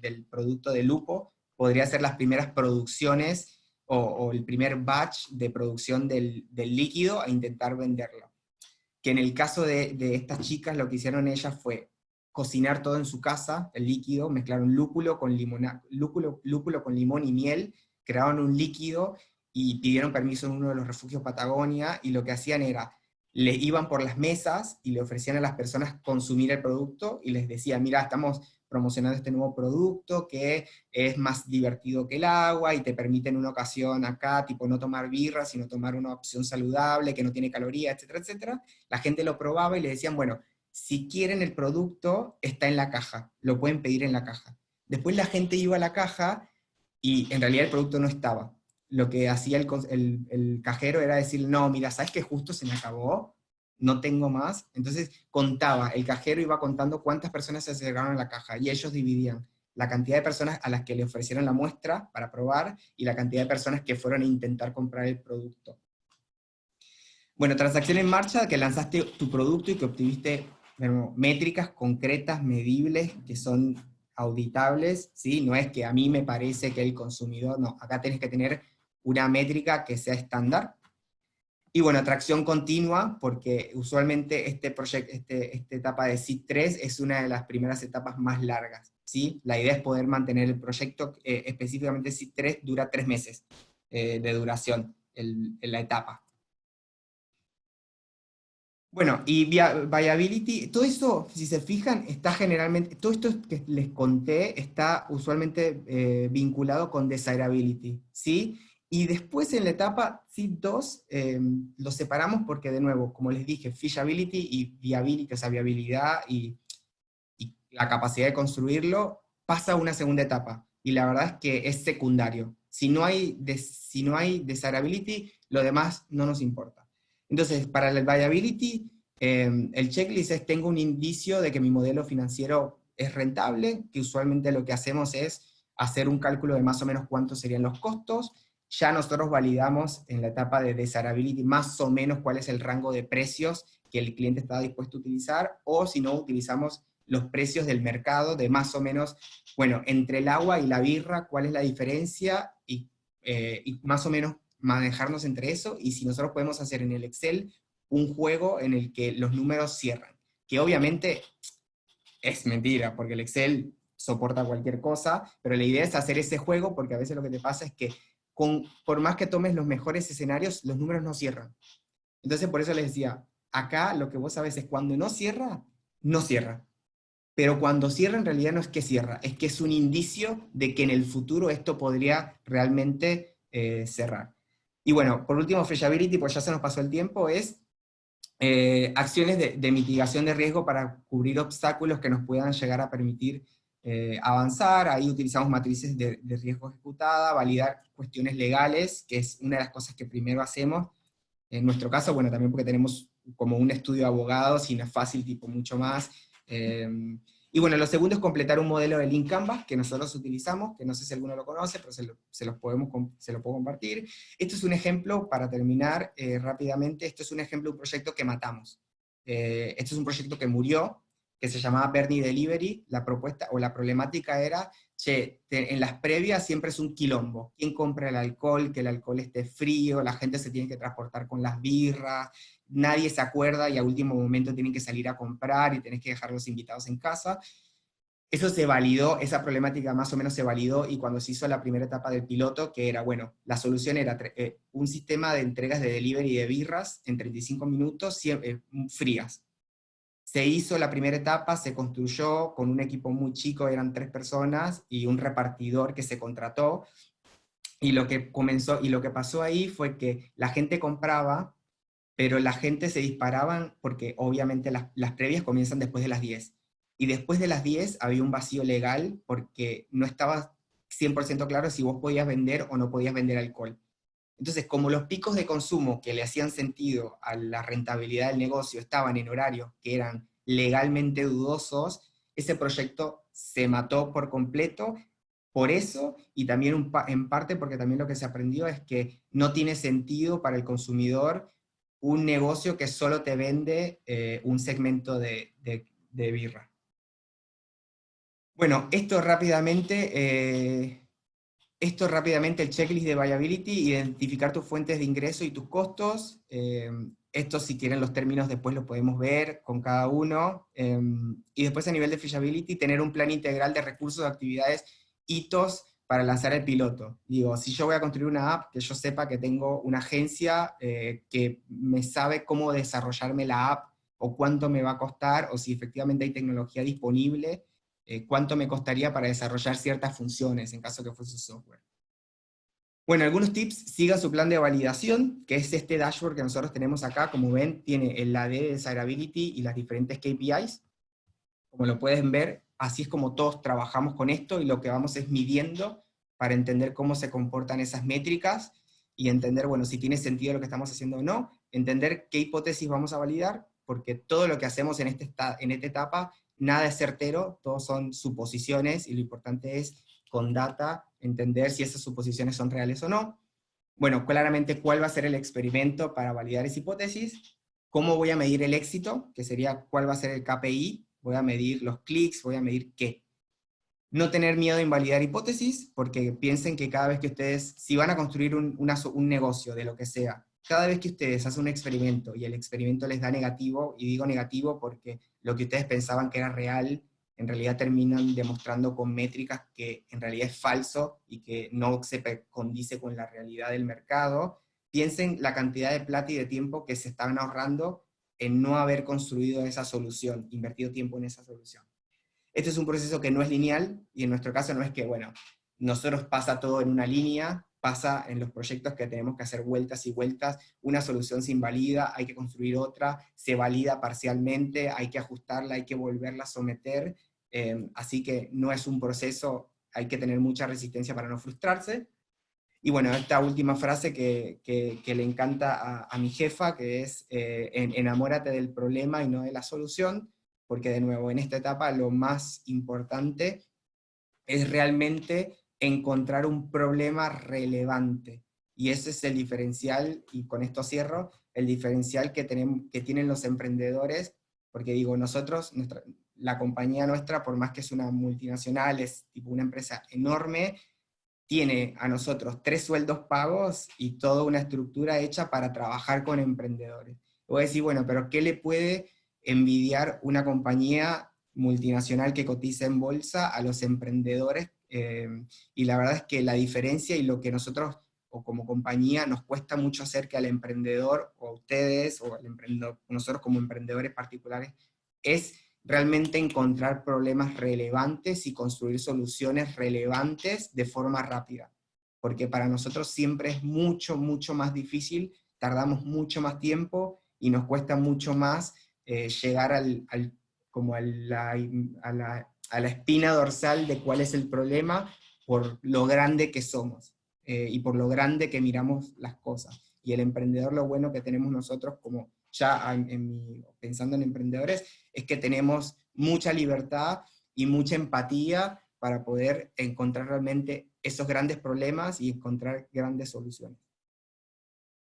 del producto de lupo, podría ser las primeras producciones o el primer batch de producción del líquido a intentar venderlo. Que en el caso de estas chicas lo que hicieron ellas fue cocinar todo en su casa, el líquido, mezclaron lúpulo con limón y miel, crearon un líquido y pidieron permiso en uno de los refugios Patagonia, y lo que hacían era, le iban por las mesas y le ofrecían a las personas consumir el producto, y les decían, mira, estamos promocionando este nuevo producto que es más divertido que el agua, y te permite en una ocasión acá, tipo no tomar birra, sino tomar una opción saludable, que no tiene calorías, etcétera, etcétera. La gente lo probaba y le decían, bueno, si quieren el producto, está en la caja, lo pueden pedir en la caja. Después la gente iba a la caja y en realidad el producto no estaba. Lo que hacía el cajero era decir, no, mira, ¿sabes que justo se me acabó? No tengo más. Entonces contaba, el cajero iba contando cuántas personas se acercaron a la caja, y ellos dividían la cantidad de personas a las que le ofrecieron la muestra para probar y la cantidad de personas que fueron a intentar comprar el producto. Bueno, transacción en marcha, que lanzaste tu producto y que obtuviste métricas concretas, medibles, que son auditables, ¿sí? No es que a mí me parece que el consumidor, no, acá tenés que tener una métrica que sea estándar. Y bueno, tracción continua, porque usualmente esta etapa de SID 3 es una de las primeras etapas más largas, ¿sí? La idea es poder mantener el proyecto, específicamente SID 3 dura 3 meses de duración en la etapa. Bueno, y viability, todo esto, si se fijan, está generalmente, todo esto que les conté está usualmente vinculado con desirability, ¿sí? Y después en la etapa SID2 lo separamos porque, de nuevo, como les dije, feasibility y viability, o sea, viabilidad y la capacidad de construirlo, pasa a una segunda etapa. Y la verdad es que es secundario. Si no hay desirability, lo demás no nos importa. Entonces, para el viability, el checklist es: tengo un indicio de que mi modelo financiero es rentable, que usualmente lo que hacemos es hacer un cálculo de más o menos cuántos serían los costos. Ya nosotros validamos en la etapa de desirability más o menos cuál es el rango de precios que el cliente está dispuesto a utilizar, o si no, utilizamos los precios del mercado de más o menos, bueno, entre el agua y la birra, cuál es la diferencia, y más o menos manejarnos entre eso, y si nosotros podemos hacer en el Excel un juego en el que los números cierran, que obviamente es mentira, porque el Excel soporta cualquier cosa, pero la idea es hacer ese juego, porque a veces lo que te pasa es que por más que tomes los mejores escenarios, los números no cierran. Entonces por eso les decía, acá lo que vos sabes es cuando no cierra, no cierra. Pero cuando cierra en realidad no es que cierra, es que es un indicio de que en el futuro esto podría realmente cerrar. Y bueno, por último, Feasibility, pues ya se nos pasó el tiempo, es acciones de mitigación de riesgo para cubrir obstáculos que nos puedan llegar a permitir avanzar. Ahí utilizamos matrices de riesgo ejecutada, validar cuestiones legales, que es una de las cosas que primero hacemos. En nuestro caso, bueno, también porque tenemos como un estudio de abogados y no es fácil, tipo, mucho más. Y bueno, lo segundo es completar un modelo de Lean Canvas que nosotros utilizamos, que no sé si alguno lo conoce, pero se lo puedo compartir. Esto es un ejemplo, para terminar rápidamente, esto es un ejemplo de un proyecto que matamos. Esto es un proyecto que murió, que se llamaba Bernie Delivery. La propuesta o la problemática era, che, en las previas siempre es un quilombo. ¿Quién compra el alcohol? Que el alcohol esté frío, la gente se tiene que transportar con las birras, nadie se acuerda y a último momento tienen que salir a comprar y tenés que dejar los invitados en casa. Eso se validó, esa problemática más o menos se validó, y cuando se hizo la primera etapa del piloto, que era, bueno, la solución era un sistema de entregas de delivery de birras en 35 minutos frías. Se hizo la primera etapa, se construyó con un equipo muy chico, eran 3 personas, y un repartidor que se contrató, y lo que pasó ahí fue que la gente compraba, pero la gente se disparaban porque obviamente las previas comienzan después de las 10. Y después de las 10 había un vacío legal porque no estaba 100% claro si vos podías vender o no podías vender alcohol. Entonces, como los picos de consumo que le hacían sentido a la rentabilidad del negocio estaban en horarios que eran legalmente dudosos, ese proyecto se mató por completo por eso, y también en parte porque también lo que se aprendió es que no tiene sentido para el consumidor un negocio que solo te vende un segmento de birra. Bueno, esto rápidamente, el checklist de viability: identificar tus fuentes de ingreso y tus costos. Esto, si quieren los términos, después lo podemos ver con cada uno. Y después, a nivel de feasibility, tener un plan integral de recursos, actividades, hitos para lanzar el piloto. Digo, si yo voy a construir una app, que yo sepa que tengo una agencia que me sabe cómo desarrollarme la app, o cuánto me va a costar, o si efectivamente hay tecnología disponible, cuánto me costaría para desarrollar ciertas funciones en caso que fuese software. Bueno, algunos tips: siga su plan de validación, que es este dashboard que nosotros tenemos acá. Como ven, tiene el AD de Desirability y las diferentes KPIs. Como lo pueden ver, así es como todos trabajamos con esto, y lo que vamos es midiendo para entender cómo se comportan esas métricas, y entender, bueno, si tiene sentido lo que estamos haciendo o no, entender qué hipótesis vamos a validar, porque todo lo que hacemos en esta etapa, nada es certero, todos son suposiciones, y lo importante es, con data, entender si esas suposiciones son reales o no. Bueno, claramente cuál va a ser el experimento para validar esa hipótesis, cómo voy a medir el éxito, que sería cuál va a ser el KPI, voy a medir los clics, voy a medir qué. No tener miedo a invalidar hipótesis, porque piensen que cada vez que ustedes, si van a construir un negocio de lo que sea, cada vez que ustedes hacen un experimento y el experimento les da negativo, y digo negativo porque lo que ustedes pensaban que era real, en realidad terminan demostrando con métricas que en realidad es falso y que no se condice con la realidad del mercado. Piensen la cantidad de plata y de tiempo que se están ahorrando en no haber construido esa solución, invertido tiempo en esa solución. Este es un proceso que no es lineal, y en nuestro caso no es que, bueno, nosotros pasa todo en una línea, pasa en los proyectos que tenemos que hacer vueltas y vueltas, una solución se invalida, hay que construir otra, se valida parcialmente, hay que ajustarla, hay que volverla a someter, así que no es un proceso, hay que tener mucha resistencia para no frustrarse. Y bueno, esta última frase que le encanta a mi jefa, que es enamórate del problema y no de la solución, porque de nuevo, en esta etapa lo más importante es realmente encontrar un problema relevante. Y ese es el diferencial, y con esto cierro, el diferencial que tienen los emprendedores, porque digo, nosotros, la compañía nuestra, por más que es una multinacional, es tipo una empresa enorme, tiene a nosotros 3 sueldos pagos y toda una estructura hecha para trabajar con emprendedores. Voy a decir, bueno, pero ¿qué le puede envidiar una compañía multinacional que cotiza en bolsa a los emprendedores? Y la verdad es que la diferencia y lo que nosotros, o como compañía, nos cuesta mucho hacer que al emprendedor, o a ustedes, o al emprendedor, nosotros como emprendedores particulares, es realmente encontrar problemas relevantes y construir soluciones relevantes de forma rápida. Porque para nosotros siempre es mucho, mucho más difícil, tardamos mucho más tiempo y nos cuesta mucho más llegar como a la espina dorsal de cuál es el problema por lo grande que somos y por lo grande que miramos las cosas. Y el emprendedor, lo bueno que tenemos nosotros, como ya pensando en emprendedores, es que tenemos mucha libertad y mucha empatía para poder encontrar realmente esos grandes problemas y encontrar grandes soluciones.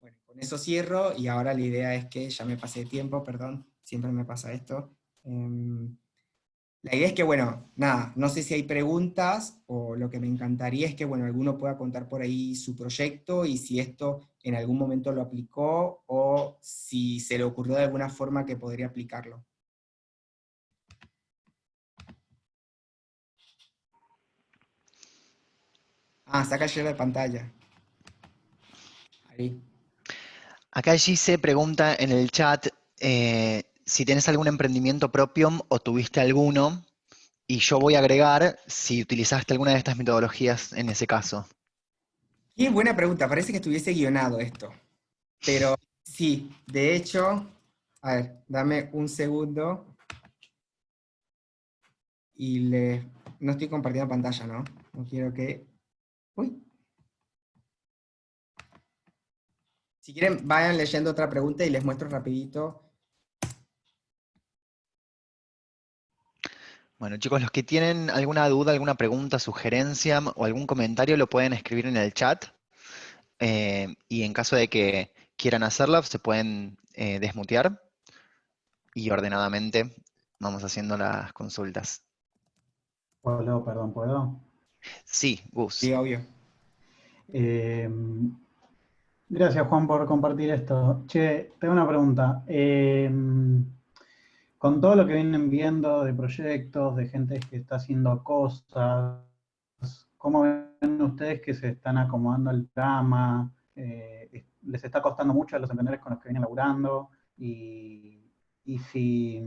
Bueno, con eso cierro, y ahora la idea es que ya me pasé de tiempo, perdón, siempre me pasa esto. La idea es que, bueno, nada, no sé si hay preguntas, o lo que me encantaría es que, bueno, alguno pueda contar por ahí su proyecto y si esto en algún momento lo aplicó o si se le ocurrió de alguna forma que podría aplicarlo. Saca el share de pantalla. Ahí. Acá Gise pregunta en el chat si tienes algún emprendimiento propio o tuviste alguno, y yo voy a agregar si utilizaste alguna de estas metodologías en ese caso. Qué buena pregunta, parece que estuviese guionado esto. Pero sí, de hecho, a ver, dame un segundo y no estoy compartiendo pantalla, ¿no? No quiero que... Uy. Si quieren, vayan leyendo otra pregunta y les muestro rapidito. Bueno, chicos, los que tienen alguna duda, alguna pregunta, sugerencia o algún comentario lo pueden escribir en el chat. Y en caso de que quieran hacerlo, se pueden desmutear y ordenadamente vamos haciendo las consultas. Hola, perdón, ¿puedo? Sí, Gus. Sí, obvio. Eh, Gracias, Juan, por compartir esto. Che, tengo una pregunta. Con todo lo que vienen viendo de proyectos, de gente que está haciendo cosas, ¿cómo ven ustedes que se están acomodando el trama? ¿Les está costando mucho a los emprendedores con los que vienen laburando? Y si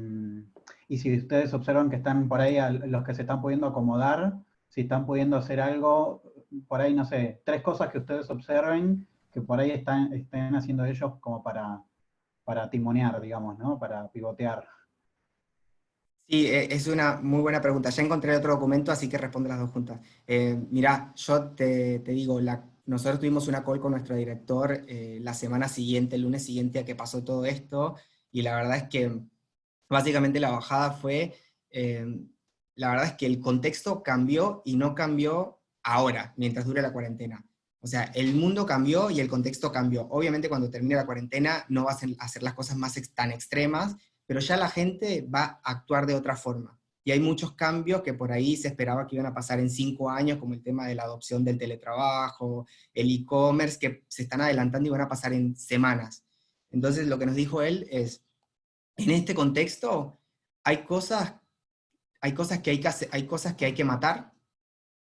ustedes observan que están por ahí los que se están pudiendo acomodar, si están pudiendo hacer algo, por ahí, no sé, 3 cosas que ustedes observen que por ahí estén haciendo ellos como para timonear, digamos, ¿no? Para pivotear. Sí, es una muy buena pregunta. Ya encontré otro documento, así que respondo las dos juntas. Mirá, yo te digo, nosotros tuvimos una call con nuestro director la semana siguiente, el lunes siguiente a que pasó todo esto, y la verdad es que básicamente la bajada fue, la verdad es que el contexto cambió y no cambió ahora, mientras dure la cuarentena. O sea, el mundo cambió y el contexto cambió. Obviamente cuando termine la cuarentena no vas a hacer las cosas más tan extremas, pero ya la gente va a actuar de otra forma. Y hay muchos cambios que por ahí se esperaba que iban a pasar en 5 años, como el tema de la adopción del teletrabajo, el e-commerce, que se están adelantando y van a pasar en semanas. Entonces lo que nos dijo él es, en este contexto hay cosas que hay cosas que hay que matar,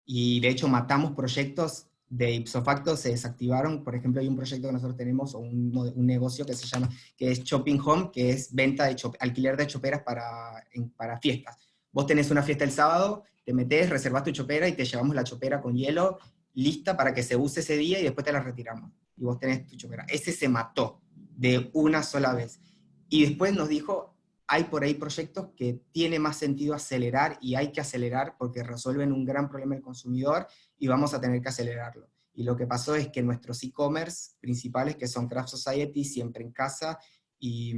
y de hecho matamos proyectos de ipso facto, se desactivaron. Por ejemplo, hay un proyecto que nosotros tenemos, o un negocio que se llama, que es Shopping Home, que es venta de alquiler de choperas para fiestas. Vos tenés una fiesta el sábado, te metés, reservás tu chopera y te llevamos la chopera con hielo lista para que se use ese día y después te la retiramos. Y vos tenés tu chopera. Ese se mató de una sola vez. Y después nos dijo, hay por ahí proyectos que tiene más sentido acelerar y hay que acelerar porque resuelven un gran problema del consumidor y vamos a tener que acelerarlo. Y lo que pasó es que nuestros e-commerce principales, que son Craft Society, Siempre en Casa y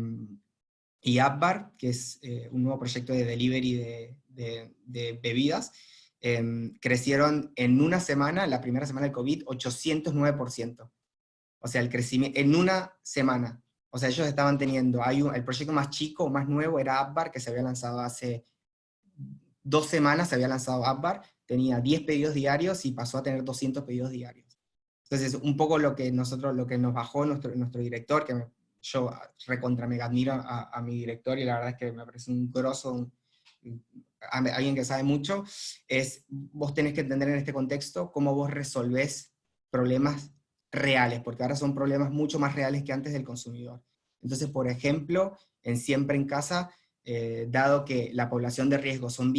AppBar, que es un nuevo proyecto de delivery de bebidas, crecieron en una semana, la primera semana del COVID, 809%. O sea, el crecimiento en una semana. O sea, ellos estaban teniendo, el proyecto más chico, más nuevo, era AppBar, que se había lanzado hace 2 semanas, se había lanzado AppBar, tenía 10 pedidos diarios y pasó a tener 200 pedidos diarios. Entonces, un poco lo que nos bajó nuestro director, que yo recontra mega admiro a mi director, y la verdad es que me parece un grosso, alguien que sabe mucho, es vos tenés que entender en este contexto cómo vos resolvés problemas reales, porque ahora son problemas mucho más reales que antes del consumidor. Entonces, por ejemplo, en Siempre en Casa, dado que la población de riesgo son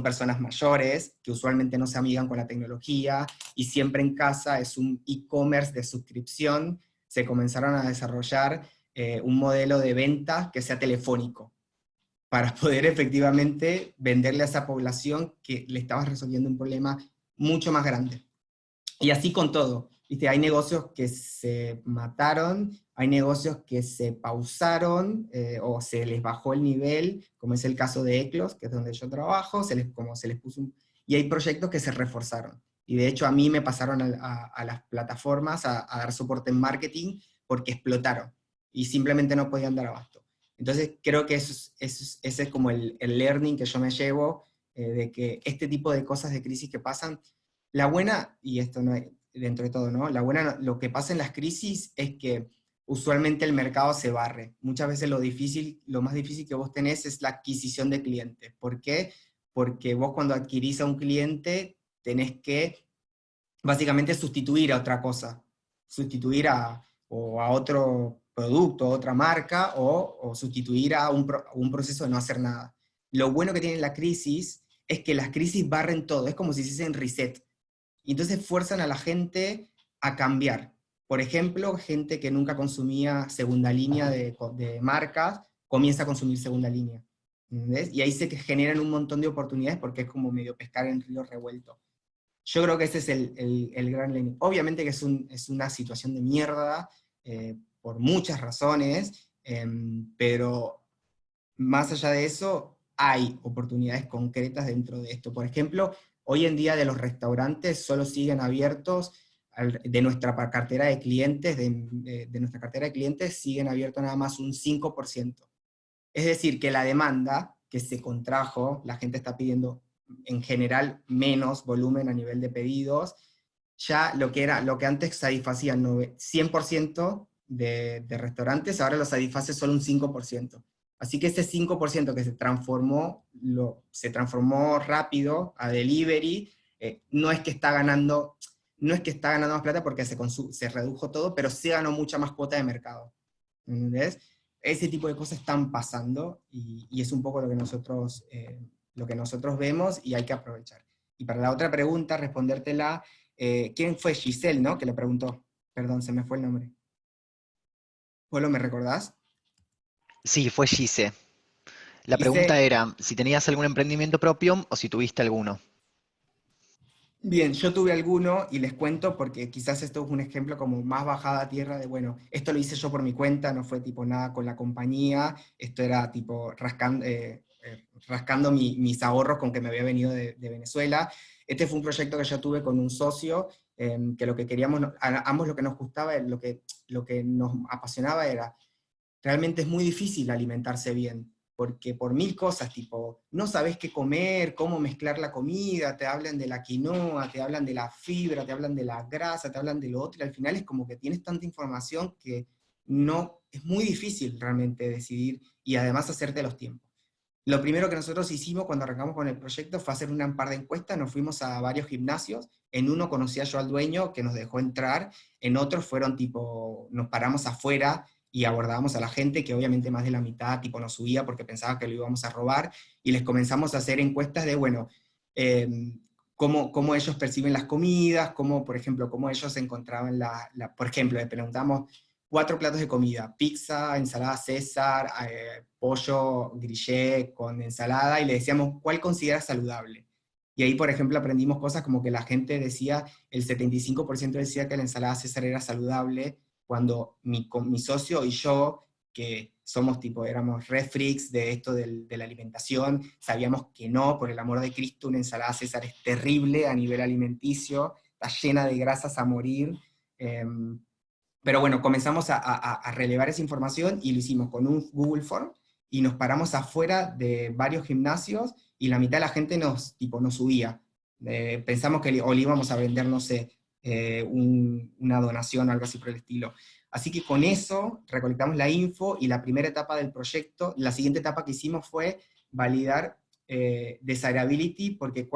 personas mayores, que usualmente no se amigan con la tecnología, y Siempre en Casa es un e-commerce de suscripción, se comenzaron a desarrollar un modelo de venta que sea telefónico, para poder efectivamente venderle a esa población que le estabas resolviendo un problema mucho más grande. Y así con todo, ¿viste? Hay negocios que se mataron, hay negocios que se pausaron, o se les bajó el nivel, como es el caso de Eclos, que es donde yo trabajo, como se les puso y hay proyectos que se reforzaron. Y de hecho a mí me pasaron a las plataformas a dar soporte en marketing porque explotaron y simplemente no podían dar abasto. Entonces creo que ese es como el learning que yo me llevo, de que este tipo de cosas de crisis que pasan, la buena, y esto no es, dentro de todo, ¿no? La buena, lo que pasa en las crisis es que usualmente el mercado se barre. Muchas veces lo más difícil que vos tenés es la adquisición de clientes. ¿Por qué? Porque vos cuando adquirís a un cliente tenés que básicamente sustituir a otra cosa, sustituir o a otro producto, a otra marca, o sustituir a un proceso de no hacer nada. Lo bueno que tiene la crisis es que las crisis barren todo, es como si se hiciesen reset. Y entonces fuerzan a la gente a cambiar. Por ejemplo, gente que nunca consumía segunda línea de marcas, comienza a consumir segunda línea. ¿Entendés? Y ahí se generan un montón de oportunidades porque es como medio pescar en río revuelto. Yo creo que ese es el gran learning. Obviamente que es una situación de mierda, por muchas razones, pero más allá de eso, hay oportunidades concretas dentro de esto. Por ejemplo, hoy en día de los restaurantes solo siguen abiertos, de nuestra cartera de clientes, de nuestra cartera de clientes, siguen abiertos nada más un 5%. Es decir, que la demanda que se contrajo, la gente está pidiendo en general menos volumen a nivel de pedidos, ya lo que antes satisfacían 100% de restaurantes, ahora lo satisface solo un 5%. Así que ese 5% que se transformó rápido a delivery, no es que está ganando más plata porque se redujo todo, pero sí ganó mucha más cuota de mercado. ¿Entendés? Ese tipo de cosas están pasando y es un poco lo que nosotros vemos y hay que aprovechar. Y para la otra pregunta, respondértela, ¿quién fue Giselle, no? Que le preguntó. Perdón, se me fue el nombre. ¿Polo, me recordás? Sí, fue Gise. La pregunta Gise, era si tenías algún emprendimiento propio o si tuviste alguno. bien, yo tuve alguno y les cuento porque quizás esto es un ejemplo como más bajada a tierra de, bueno, esto lo hice yo por mi cuenta, no fue tipo nada con la compañía, esto era tipo rascando mis ahorros con que me había venido de Venezuela. Este fue un proyecto que yo tuve con un socio, que lo que queríamos, ambos lo que nos gustaba, lo que nos apasionaba era, realmente es muy difícil alimentarse bien, porque por 1000 cosas, tipo, no sabes qué comer, cómo mezclar la comida, te hablan de la quinoa, te hablan de la fibra, te hablan de la grasa, te hablan de lo otro, y al final es como que tienes tanta información que es muy difícil realmente decidir, y además hacerte los tiempos. Lo primero que nosotros hicimos cuando arrancamos con el proyecto fue hacer un par de encuestas, nos fuimos a varios gimnasios, en uno conocía yo al dueño que nos dejó entrar, en otros fueron tipo, nos paramos afuera y abordábamos a la gente, que obviamente más de la mitad tipo nos subía porque pensaba que lo íbamos a robar, y les comenzamos a hacer encuestas de, bueno, eh, cómo ellos perciben las comidas, por ejemplo, cómo ellos encontraban por ejemplo, le preguntamos 4 platos de comida: pizza, ensalada César, pollo grillé con ensalada, y le decíamos, ¿cuál consideras saludable? Y ahí, por ejemplo, aprendimos cosas como que la gente decía, el 75% decía que la ensalada César era saludable, cuando mi socio y yo, que éramos re freaks de esto de la alimentación, sabíamos que no, por el amor de Cristo, una ensalada César es terrible a nivel alimenticio, está llena de grasas a morir, pero bueno, comenzamos a relevar esa información y lo hicimos con un Google Form, y nos paramos afuera de varios gimnasios, y la mitad de la gente nos subía. Pensamos que o le íbamos a vender, no sé, una donación o algo así por el estilo. Así que con eso recolectamos la info, y la primera etapa del proyecto, la siguiente etapa que hicimos fue validar desirability, porque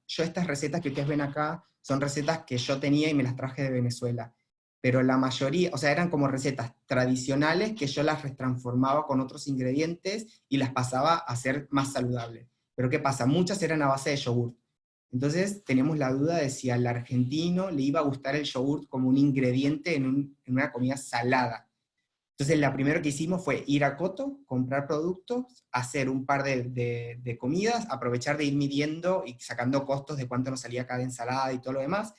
yo estas recetas que ustedes ven acá, son recetas que yo tenía y me las traje de Venezuela, pero la mayoría, o sea, eran como recetas tradicionales que yo las retransformaba con otros ingredientes y las pasaba a ser más saludables. Pero ¿qué pasa? Muchas eran a base de yogur. Entonces teníamos la duda de si al argentino le iba a gustar el yogur como un ingrediente en una comida salada. Entonces lo primero que hicimos fue ir a Coto, comprar productos, hacer un par de comidas, aprovechar de ir midiendo y sacando costos de cuánto nos salía cada ensalada y todo lo demás,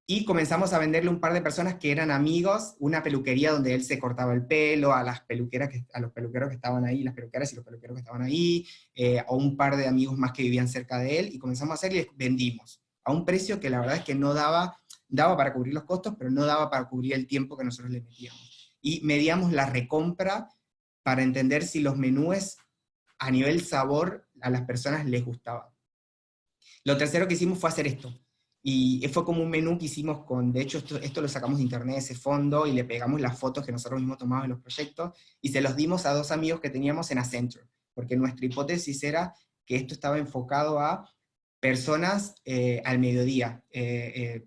y comenzamos a venderle a un par de personas que eran amigos, una peluquería donde él se cortaba el pelo, a los peluqueros que estaban ahí, las peluqueras y los peluqueros que estaban ahí, a un par de amigos más que vivían cerca de él, y comenzamos a hacer y les vendimos, a un precio que la verdad es que no daba para cubrir los costos, pero no daba para cubrir el tiempo que nosotros le metíamos. Y medíamos la recompra para entender si los menús a nivel sabor a las personas les gustaban. Lo tercero que hicimos fue hacer esto. Y fue como un menú que hicimos de hecho esto lo sacamos de internet, ese fondo, y le pegamos las fotos que nosotros mismos tomamos en los proyectos, y se los dimos a 2 amigos que teníamos en Accenture, porque nuestra hipótesis era que esto estaba enfocado a personas al mediodía,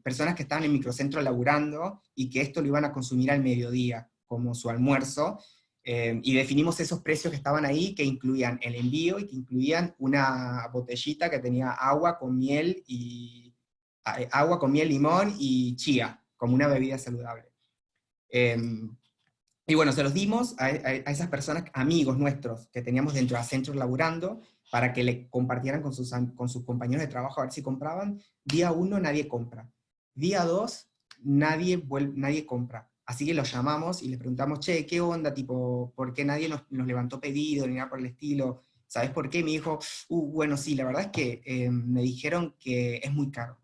personas que estaban en microcentro laburando, y que esto lo iban a consumir al mediodía, como su almuerzo, y definimos esos precios que estaban ahí, que incluían el envío, y que incluían una botellita que tenía agua con miel, limón y chía, como una bebida saludable. Y bueno, se los dimos a esas personas, amigos nuestros, que teníamos dentro de Accenture laburando, para que le compartieran con sus compañeros de trabajo a ver si compraban. Día 1 nadie compra. Día 2 nadie compra. Así que los llamamos y les preguntamos, che, ¿qué onda? Tipo, ¿por qué nadie nos levantó pedido ni nada por el estilo? ¿Sabes por qué? Me dijo, bueno, sí, la verdad es que me dijeron que es muy caro.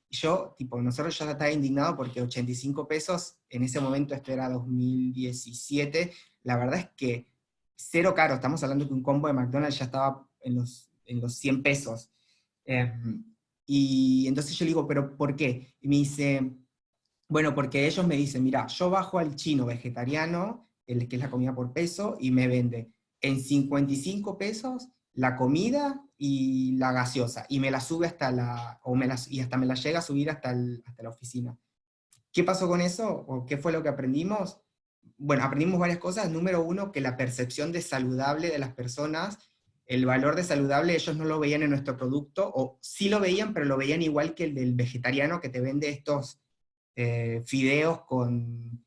Yo, nosotros ya estaba indignado porque 85 pesos, en ese momento, esto era 2017, la verdad es que cero caro, estamos hablando que un combo de McDonald's ya estaba en los 100 pesos. Y entonces yo le digo, ¿pero por qué? Y me dice, bueno, porque ellos me dicen, mira, yo bajo al chino vegetariano, que es la comida por peso, y me vende en 55 pesos la comida y la gaseosa, y me la sube y hasta me la llega a subir hasta la oficina. ¿Qué pasó con eso? ¿O qué fue lo que aprendimos? Bueno, aprendimos varias cosas. Número 1, que la percepción de saludable de las personas, el valor de saludable, ellos no lo veían en nuestro producto, o sí lo veían, pero lo veían igual que el del vegetariano que te vende estos fideos con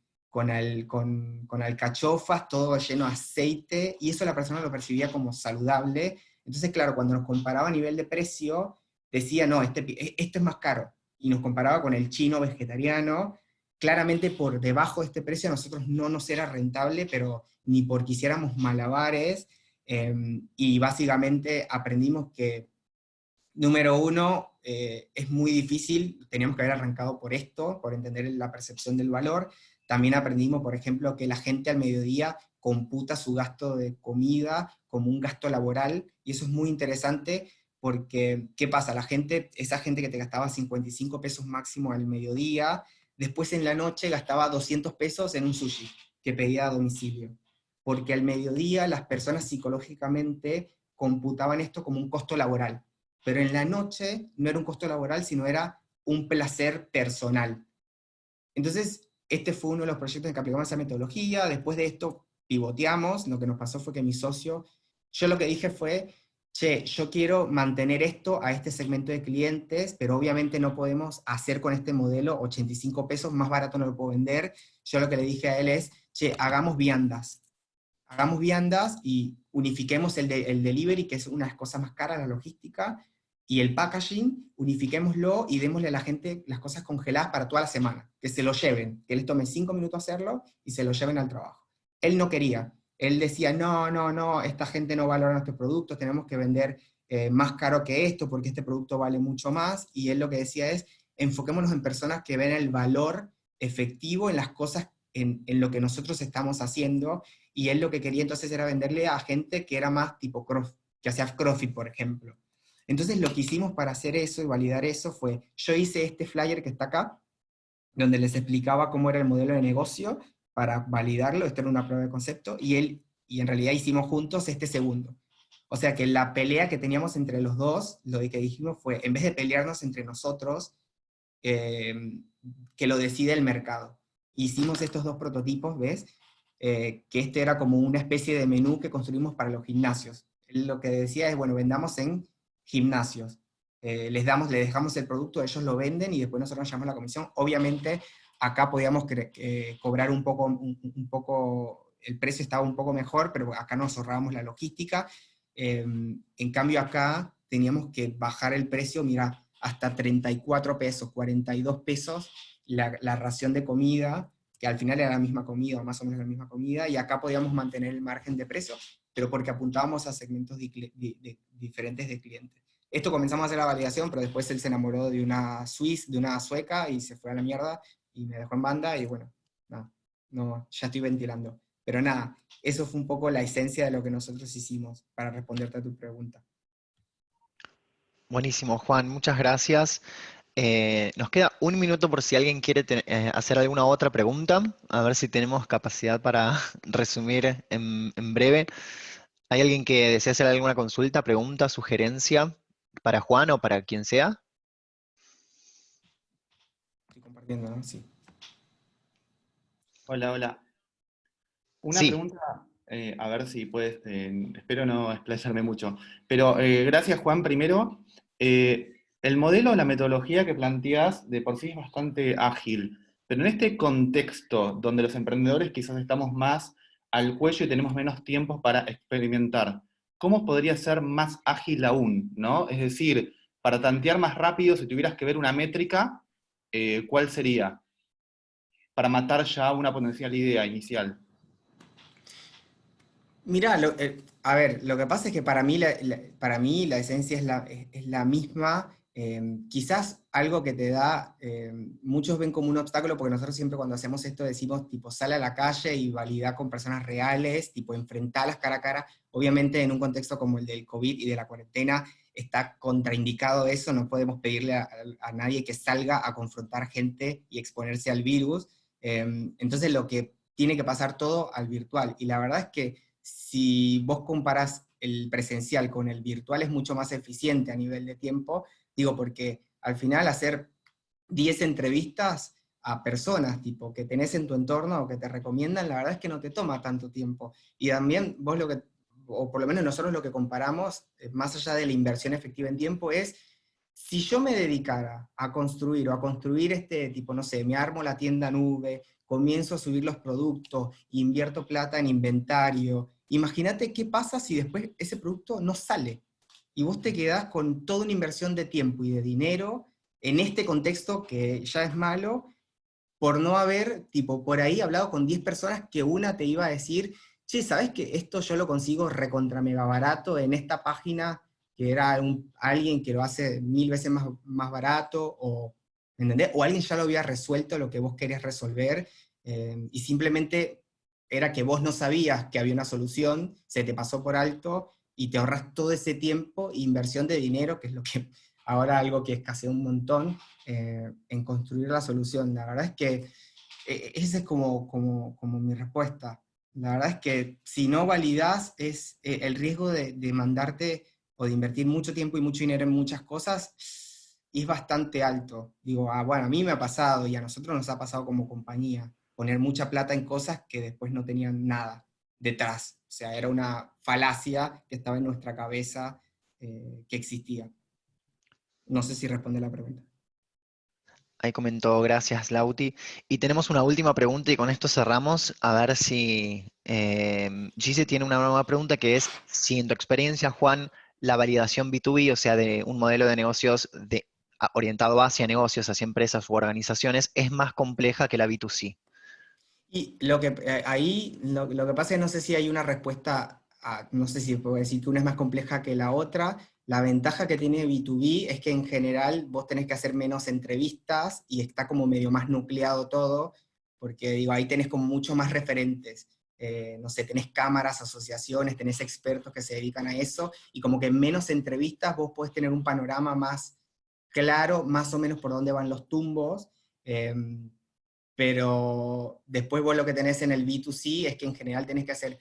alcachofas, todo lleno de aceite, y eso la persona lo percibía como saludable. Entonces, claro, cuando nos comparaba a nivel de precio, decía, no, esto es más caro, y nos comparaba con el chino vegetariano. Claramente por debajo de este precio a nosotros no nos era rentable, pero ni porque hiciéramos malabares, y básicamente aprendimos que, número 1, es muy difícil, teníamos que haber arrancado por esto, por entender la percepción del valor. También aprendimos, por ejemplo, que la gente al mediodía computa su gasto de comida como un gasto laboral, y eso es muy interesante, porque, ¿qué pasa? Esa gente que te gastaba 55 pesos máximo al mediodía, después en la noche gastaba 200 pesos en un sushi que pedía a domicilio, porque al mediodía las personas psicológicamente computaban esto como un costo laboral, pero en la noche no era un costo laboral, sino era un placer personal. Entonces, este fue uno de los proyectos en que aplicamos esa metodología. Después de esto pivoteamos, lo que nos pasó fue que mi socio, yo lo que dije fue, che, yo quiero mantener esto a este segmento de clientes, pero obviamente no podemos hacer con este modelo 85 pesos, más barato no lo puedo vender. Yo lo que le dije a él es, che, hagamos viandas y unifiquemos el delivery, que es una de las cosas más caras, la logística, y el packaging, unifiquémoslo y démosle a la gente las cosas congeladas para toda la semana, que se lo lleven, que les tome 5 minutos hacerlo y se lo lleven al trabajo. Él no quería, él decía, no, no, no, esta gente no valora nuestros productos, tenemos que vender más caro que esto porque este producto vale mucho más, y él lo que decía es, enfoquémonos en personas que ven el valor efectivo en las cosas, en lo que nosotros estamos haciendo, y él lo que quería entonces era venderle a gente que era más tipo que hacía CrossFit, por ejemplo. Entonces lo que hicimos para hacer eso y validar eso fue, yo hice este flyer que está acá, donde les explicaba cómo era el modelo de negocio para validarlo, esto era una prueba de concepto, y en realidad hicimos juntos este segundo. O sea que la pelea que teníamos entre los dos, lo que dijimos fue, en vez de pelearnos entre nosotros, que lo decide el mercado. Hicimos estos dos prototipos, ¿ves? Que este era como una especie de menú que construimos para los gimnasios. Él lo que decía es, bueno, vendamos en gimnasios. Les dejamos el producto, ellos lo venden y después nosotros nos llevamos la comisión. Obviamente acá podíamos cobrar un poco, el precio estaba un poco mejor, pero acá nos ahorrábamos la logística. En cambio acá teníamos que bajar el precio, mira, hasta 34 pesos, 42 pesos la ración de comida, que al final era la misma comida, o más o menos la misma comida, y acá podíamos mantener el margen de precio, pero porque apuntábamos a segmentos diferentes de clientes. Esto comenzamos a hacer la validación, pero después él se enamoró de una sueca, y se fue a la mierda, y me dejó en banda, y bueno, nada, no, ya estoy ventilando. Pero nada, eso fue un poco la esencia de lo que nosotros hicimos, para responderte a tu pregunta. Buenísimo, Juan, muchas gracias. Nos queda un minuto por si alguien quiere hacer alguna otra pregunta, a ver si tenemos capacidad para resumir en breve. ¿Hay alguien que desea hacer alguna consulta, pregunta, sugerencia para Juan o para quien sea? Estoy compartiendo, ¿no? Sí. Hola, hola. Una Sí. pregunta, a ver si puedes, espero no explayarme mucho, pero gracias Juan, primero. El modelo, la metodología que planteas de por sí es bastante ágil, pero en este contexto donde los emprendedores quizás estamos más al cuello y tenemos menos tiempo para experimentar, ¿cómo podría ser más ágil aún, ¿no? Es decir, para tantear más rápido, si tuvieras que ver una métrica, ¿cuál sería? Para matar ya una potencial idea inicial. Mirá, a ver, lo que pasa es que para mí la esencia es la misma. Quizás algo que te da, muchos ven como un obstáculo, porque nosotros siempre cuando hacemos esto decimos, tipo, sale a la calle y valida con personas reales, tipo, enfrentarlas cara a cara. Obviamente en un contexto como el del COVID y de la cuarentena está contraindicado eso, no podemos pedirle a nadie que salga a confrontar gente y exponerse al virus. Entonces lo que tiene que pasar todo al virtual, y la verdad es que si vos comparás el presencial con el virtual, es mucho más eficiente a nivel de tiempo, digo, porque al final hacer 10 entrevistas a personas tipo que tenés en tu entorno o que te recomiendan, la verdad es que no te toma tanto tiempo. Y también vos o por lo menos nosotros lo que comparamos, más allá de la inversión efectiva en tiempo, es si yo me dedicara a construir este tipo, no sé, me armo la tienda nube, comienzo a subir los productos, invierto plata en inventario, imagínate qué pasa si después ese producto no sale, y vos te quedás con toda una inversión de tiempo y de dinero en este contexto que ya es malo, por no haber, tipo, por ahí hablado con 10 personas que una te iba a decir, che, ¿sabés que esto yo lo consigo recontra mega barato en esta página, que era alguien que lo hace 1000 veces más barato, o, ¿entendés? O alguien ya lo había resuelto lo que vos querías resolver, y simplemente era que vos no sabías que había una solución, se te pasó por alto, y te ahorras todo ese tiempo e inversión de dinero, que es lo que ahora algo que escasea un montón, en construir la solución. La verdad es que esa es como mi respuesta. La verdad es que si no validás, el riesgo de mandarte o de invertir mucho tiempo y mucho dinero en muchas cosas es bastante alto. Digo, bueno, a mí me ha pasado y a nosotros nos ha pasado como compañía, poner mucha plata en cosas que después no tenían nada detrás. O sea, era una falacia que estaba en nuestra cabeza, que existía. No sé si responde la pregunta. Ahí comentó, gracias Lauti. Y tenemos una última pregunta y con esto cerramos. A ver si Gise tiene una nueva pregunta que es, si en tu experiencia, Juan, la validación B2B, o sea, de un modelo de negocios orientado hacia negocios, hacia empresas u organizaciones, es más compleja que la B2C. Y lo que ahí, lo que pasa es no sé si hay una respuesta, no sé si puedo decir que una es más compleja que la otra. La ventaja que tiene B2B es que en general vos tenés que hacer menos entrevistas y está como medio más nucleado todo, porque digo, ahí tenés como mucho más referentes. No sé, tenés cámaras, asociaciones, tenés expertos que se dedican a eso, y como que en menos entrevistas vos podés tener un panorama más claro, más o menos por dónde van los tumbos. Pero después vos lo que tenés en el B2C es que en general tenés que hacer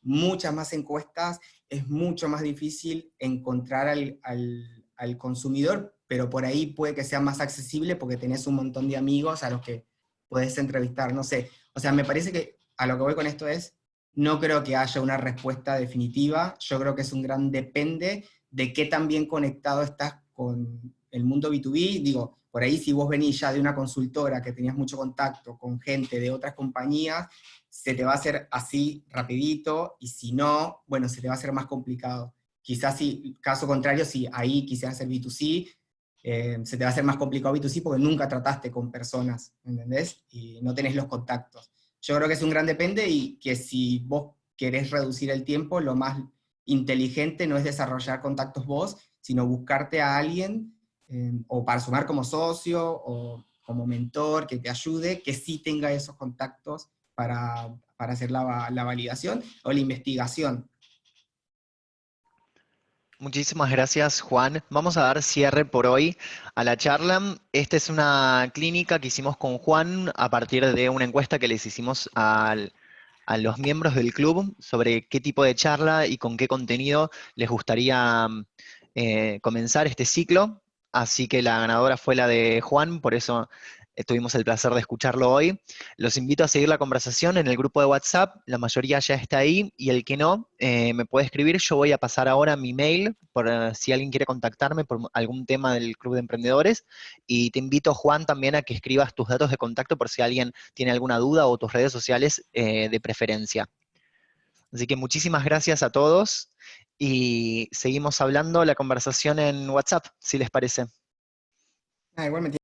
muchas más encuestas, es mucho más difícil encontrar al consumidor, pero por ahí puede que sea más accesible porque tenés un montón de amigos a los que podés entrevistar, no sé. O sea, me parece que a lo que voy con esto es, no creo que haya una respuesta definitiva, yo creo que es un gran depende de qué tan bien conectado estás con el mundo B2B. Digo, por ahí si vos venís ya de una consultora que tenías mucho contacto con gente de otras compañías, se te va a hacer así rapidito, y si no, bueno, se te va a hacer más complicado. Quizás si, caso contrario, si ahí quisieras hacer B2C, se te va a hacer más complicado B2C porque nunca trataste con personas, ¿entendés? Y no tenés los contactos. Yo creo que es un gran depende, y que si vos querés reducir el tiempo, lo más inteligente no es desarrollar contactos vos, sino buscarte a alguien, o para sumar como socio o como mentor que te ayude, que sí tenga esos contactos para hacer la validación o la investigación. Muchísimas gracias, Juan. Vamos a dar cierre por hoy a la charla. Esta es una clínica que hicimos con Juan a partir de una encuesta que les hicimos a los miembros del club sobre qué tipo de charla y con qué contenido les gustaría comenzar este ciclo. Así que la ganadora fue la de Juan, por eso tuvimos el placer de escucharlo hoy. Los invito a seguir la conversación en el grupo de WhatsApp, la mayoría ya está ahí, y el que no, me puede escribir. Yo voy a pasar ahora mi mail por si alguien quiere contactarme por algún tema del Club de Emprendedores, y te invito, Juan, también a que escribas tus datos de contacto por si alguien tiene alguna duda, o tus redes sociales de preferencia. Así que muchísimas gracias a todos, y seguimos hablando la conversación en WhatsApp, si les parece. Igual me